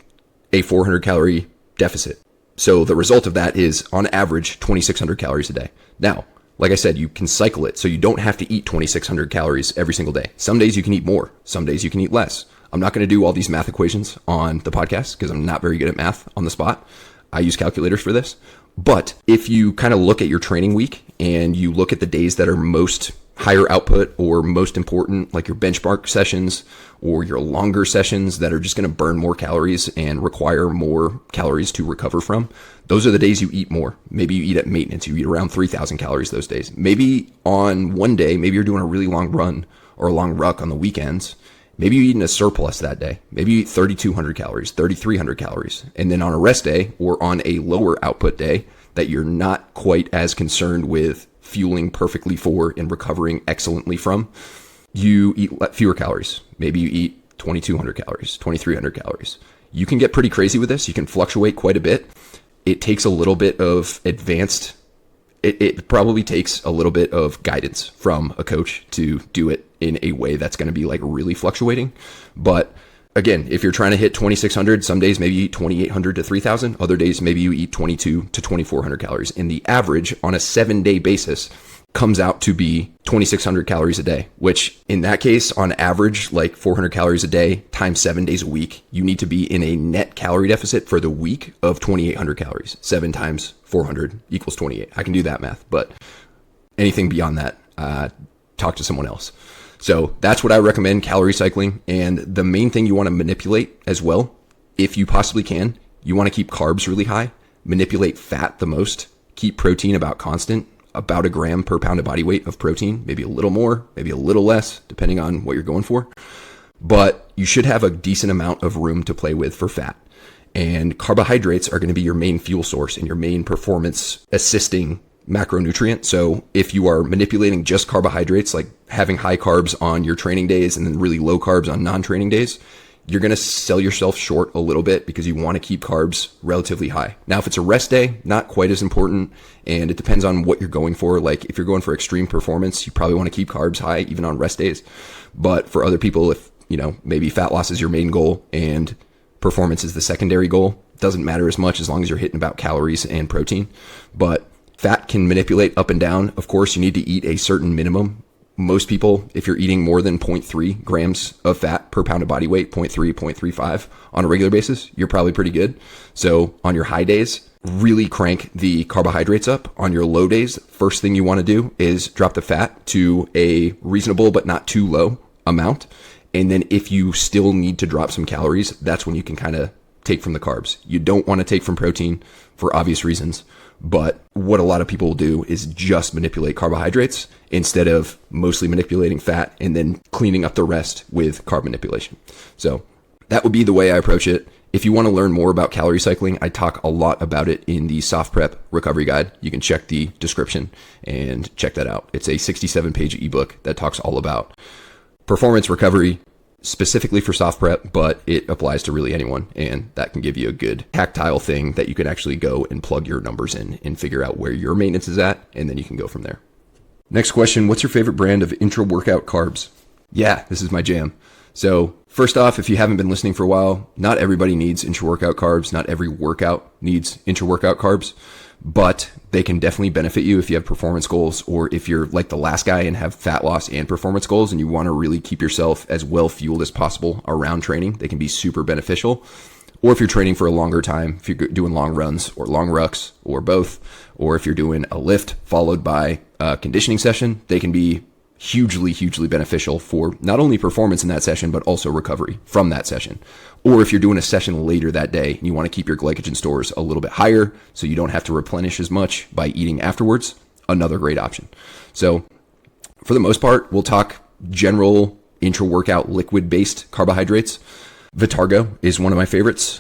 a 400 calorie deficit. So the result of that is on average 2,600 calories a day. Now, like I said, you can cycle it. So you don't have to eat 2,600 calories every single day. Some days you can eat more. Some days you can eat less. I'm not going to do all these math equations on the podcast because I'm not very good at math on the spot. I use calculators for this. But if you kind of look at your training week and you look at the days that are most higher output or most important, like your benchmark sessions or your longer sessions that are just going to burn more calories and require more calories to recover from, those are the days you eat more. Maybe you eat at maintenance. You eat around 3,000 calories those days. Maybe on one day, maybe you're doing a really long run or a long ruck on the weekends. Maybe you eat in a surplus that day. Maybe you eat 3,200 calories, 3,300 calories. And then on a rest day or on a lower output day that you're not quite as concerned with fueling perfectly for and recovering excellently from, you eat fewer calories. Maybe you eat 2,200 calories, 2,300 calories. You can get pretty crazy with this. You can fluctuate quite a bit. It takes a little bit of advanced, it probably takes a little bit of guidance from a coach to do it in a way that's going to be like really fluctuating. But again, if you're trying to hit 2,600, some days maybe you eat 2,800 to 3,000. Other days maybe you eat 2,200 to 2,400 calories. And the average on a 7-day basis comes out to be 2,600 calories a day, which in that case, on average, like 400 calories a day times 7 days a week, you need to be in a net calorie deficit for the week of 2,800 calories. 7 times 400 equals 28. I can do that math, but anything beyond that, talk to someone else. So that's what I recommend, calorie cycling. And the main thing you want to manipulate as well, if you possibly can, you want to keep carbs really high, manipulate fat the most, keep protein about constant, about a gram per pound of body weight of protein, maybe a little more, maybe a little less, depending on what you're going for. But you should have a decent amount of room to play with for fat. And carbohydrates are going to be your main fuel source and your main performance assisting macronutrient. So if you are manipulating just carbohydrates, like having high carbs on your training days and then really low carbs on non-training days, you're going to sell yourself short a little bit because you want to keep carbs relatively high. Now, if it's a rest day, not quite as important. And it depends on what you're going for. Like if you're going for extreme performance, you probably want to keep carbs high even on rest days. But for other people, if maybe fat loss is your main goal and performance is the secondary goal, it doesn't matter as much as long as you're hitting about calories and protein. But fat can manipulate up and down. Of course, you need to eat a certain minimum. Most people, if you're eating more than 0.3 grams of fat per pound of body weight, 0.3, 0.35 on a regular basis, you're probably pretty good. So on your high days, really crank the carbohydrates up. On your low days, first thing you want to do is drop the fat to a reasonable but not too low amount. And then if you still need to drop some calories, that's when you can kind of take from the carbs. You don't want to take from protein for obvious reasons. But what a lot of people will do is just manipulate carbohydrates instead of mostly manipulating fat and then cleaning up the rest with carb manipulation. So that would be the way I approach it. If you want to learn more about calorie cycling, I talk a lot about it in the Soft Prep Recovery Guide. You can check the description and check that out. It's a 67-page ebook that talks all about performance recovery, specifically for soft prep, but it applies to really anyone. And that can give you a good tactile thing that you can actually go and plug your numbers in and figure out where your maintenance is at. And then you can go from there. Next question. What's your favorite brand of Intraworkout carbs? Yeah, this is my jam. So first off, if you haven't been listening for a while, not everybody needs intra-workout carbs. Not every workout needs intra-workout carbs, but they can definitely benefit you if you have performance goals, or if you're like the last guy and have fat loss and performance goals and you want to really keep yourself as well fueled as possible around training. They can be super beneficial. Or if you're training for a longer time, if you're doing long runs or long rucks or both, or if you're doing a lift followed by a conditioning session, they can be hugely beneficial for not only performance in that session, but also recovery from that session. Or if you're doing a session later that day and you want to keep your glycogen stores a little bit higher so you don't have to replenish as much by eating afterwards, another great option. So for the most part, we'll talk general intra-workout liquid-based carbohydrates. Vitargo is one of my favorites.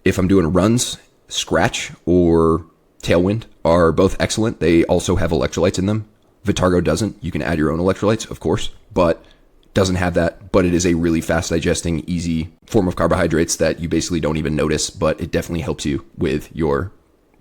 If I'm doing runs, Scratch or Tailwind are both excellent. They also have electrolytes in them. Vitargo doesn't. You can add your own electrolytes, of course, but doesn't have that. But it is a really fast digesting, easy form of carbohydrates that you basically don't even notice, but it definitely helps you with your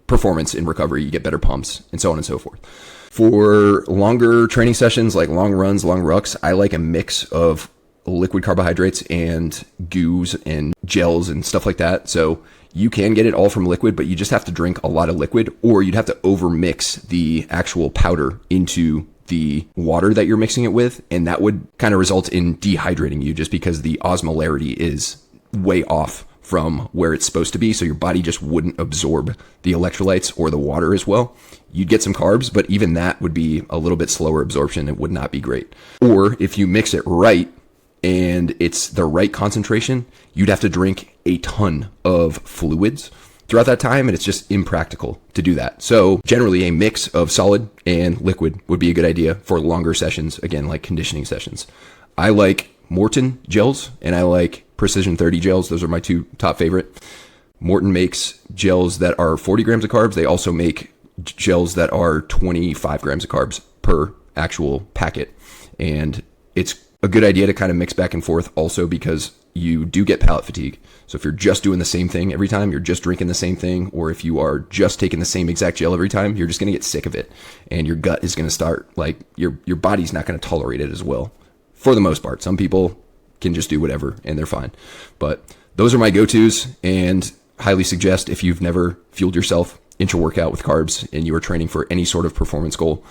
performance in recovery. You get better pumps and so on and so forth. For longer training sessions, like long runs, long rucks, I like a mix of liquid carbohydrates and goos and gels and stuff like that. So you can get it all from liquid, but you just have to drink a lot of liquid, or you'd have to over mix the actual powder into the water that you're mixing it with. And that would kind of result in dehydrating you just because the osmolarity is way off from where it's supposed to be. So your body just wouldn't absorb the electrolytes or the water as well. You'd get some carbs, but even that would be a little bit slower absorption. It would not be great. Or if you mix it right, and it's the right concentration, you'd have to drink a ton of fluids throughout that time, and it's just impractical to do that. So generally a mix of solid and liquid would be a good idea for longer sessions, again, like conditioning sessions. I like Morton gels and I like Precision 30 gels. Those are my two top favorite. Morton makes gels that are 40 grams of carbs. They also make gels that are 25 grams of carbs per actual packet. And it's a good idea to kind of mix back and forth also because you do get palate fatigue. So if you're just doing the same thing every time, you're just drinking the same thing, or if you are just taking the same exact gel every time, you're just going to get sick of it. And your gut is going to start, like, your body's not going to tolerate it as well. For the most part, some people can just do whatever and they're fine. But those are my go-tos, and highly suggest if you've never fueled yourself intra-workout with carbs and you are training for any sort of performance goal,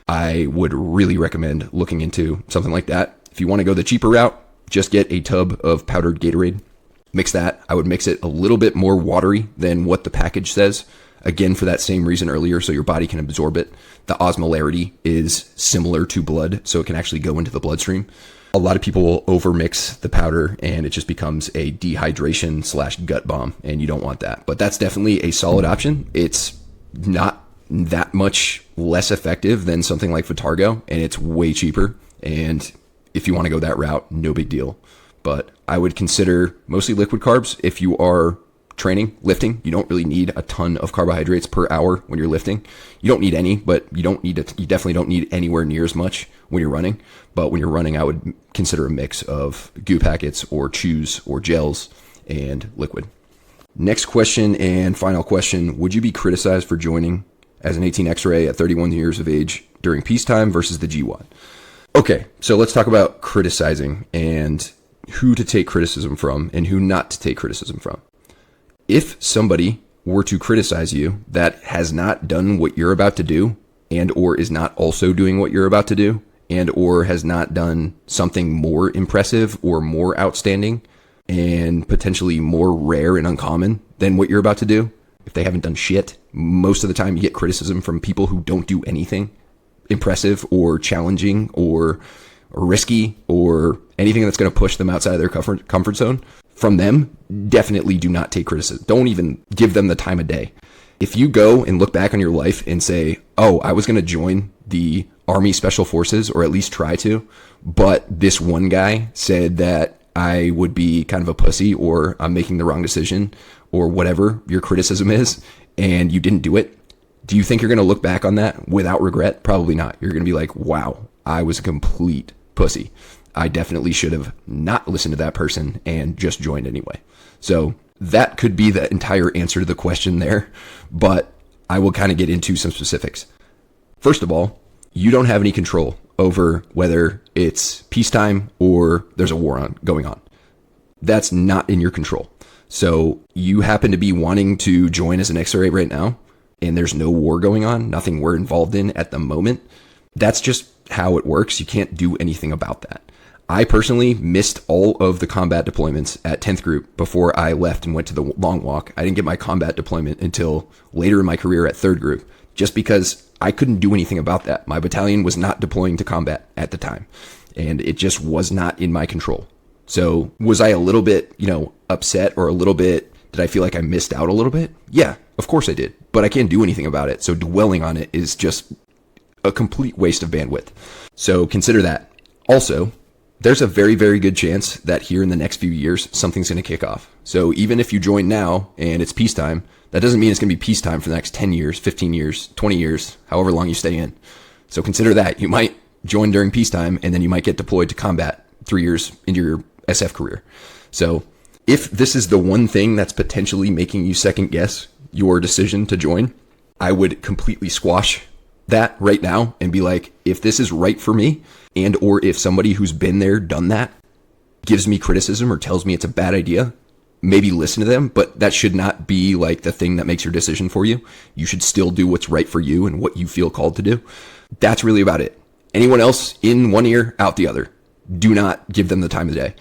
I would really recommend looking into something like that. If you want to go the cheaper route, just get a tub of powdered Gatorade. Mix that. I would mix it a little bit more watery than what the package says. Again, for that same reason earlier, so your body can absorb it. The osmolarity is similar to blood, so it can actually go into the bloodstream. A lot of people will overmix the powder and it just becomes a dehydration / gut bomb, and you don't want that. But that's definitely a solid option. It's not that much less effective than something like Vitargo, and it's way cheaper. And if you want to go that route, no big deal. But I would consider mostly liquid carbs. If you are training, lifting, you don't really need a ton of carbohydrates per hour when you're lifting. You don't need any, but you definitely don't need anywhere near as much when you're running. But when you're running, I would consider a mix of goo packets or chews or gels and liquid. Next question and final question. Would you be criticized for joining as an 18 X-ray at 31 years of age during peacetime versus the GWAT? Okay, so let's talk about criticizing and who to take criticism from and who not to take criticism from. If somebody were to criticize you that has not done what you're about to do and or is not also doing what you're about to do and or has not done something more impressive or more outstanding and potentially more rare and uncommon than what you're about to do, if they haven't done shit, most of the time you get criticism from people who don't do anything impressive or challenging or risky or anything that's going to push them outside of their comfort zone. From them, definitely do not take criticism. Don't even give them the time of day. If you go and look back on your life and say, oh, I was going to join the Army Special Forces, or at least try to, but this one guy said that I would be kind of a pussy, or I'm making the wrong decision, or whatever your criticism is, and you didn't do it, do you think you're going to look back on that without regret? Probably not. You're going to be like, wow, I was a complete pussy. I definitely should have not listened to that person and just joined anyway. So that could be the entire answer to the question there, but I will kind of get into some specifics. First of all, you don't have any control over whether it's peacetime or there's a war going on. That's not in your control. So you happen to be wanting to join as an X-ray right now, and there's no war going on, nothing we're involved in at the moment. That's just how it works. You can't do anything about that. I personally missed all of the combat deployments at 10th Group before I left and went to the long walk. I didn't get my combat deployment until later in my career at 3rd Group, just because I couldn't do anything about that. My battalion was not deploying to combat at the time, and it just was not in my control. So was I a little bit, upset, or a little bit, did I feel like I missed out a little bit? Yeah, of course I did, but I can't do anything about it. So dwelling on it is just a complete waste of bandwidth. So consider that. Also, there's a very, very good chance that here in the next few years, something's going to kick off. So even if you join now and it's peacetime, that doesn't mean it's going to be peacetime for the next 10 years, 15 years, 20 years, however long you stay in. So consider that. You might join during peacetime and then you might get deployed to combat 3 years into your SF career. So if this is the one thing that's potentially making you second guess your decision to join, I would completely squash that right now and be like, if this is right for me, and or if somebody who's been there, done that, gives me criticism or tells me it's a bad idea, maybe listen to them, but that should not be like the thing that makes your decision for you. You should still do what's right for you and what you feel called to do. That's really about it. Anyone else, in one ear, out the other. Do not give them the time of day.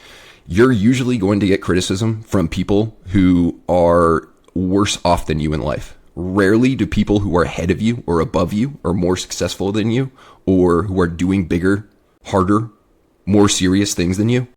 You're usually going to get criticism from people who are worse off than you in life. Rarely do people who are ahead of you or above you or more successful than you or who are doing bigger, harder, more serious things than you,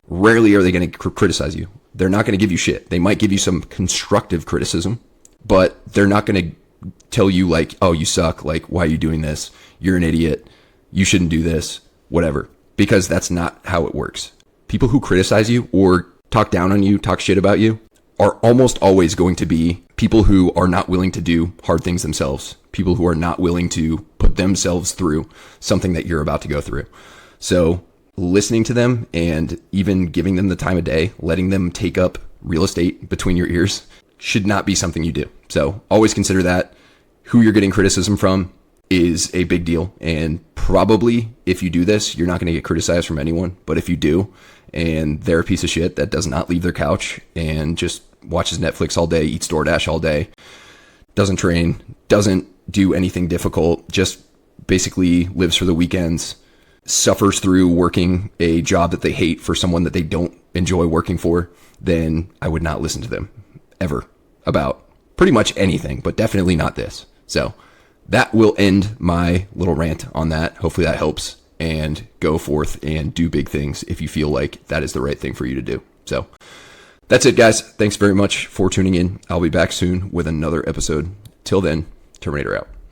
rarely are they going to criticize you. They're not going to give you shit. They might give you some constructive criticism, but they're not going to tell you like, oh, you suck. Like, why are you doing this? You're an idiot. You shouldn't do this, whatever, because that's not how it works. People who criticize you or talk down on you, talk shit about you, are almost always going to be people who are not willing to do hard things themselves, people who are not willing to put themselves through something that you're about to go through. So listening to them and even giving them the time of day, letting them take up real estate between your ears should not be something you do. So always consider that, who you're getting criticism from. is a big deal. And probably if you do this, you're not going to get criticized from anyone. But if you do, and they're a piece of shit that does not leave their couch and just watches Netflix all day, eats DoorDash all day, doesn't train, doesn't do anything difficult, just basically lives for the weekends, suffers through working a job that they hate for someone that they don't enjoy working for, then I would not listen to them ever about pretty much anything, but definitely not this. So that will end my little rant on that. Hopefully that helps, and go forth and do big things if you feel like that is the right thing for you to do. So that's it, guys. Thanks very much for tuning in. I'll be back soon with another episode. Till then, Terminator out.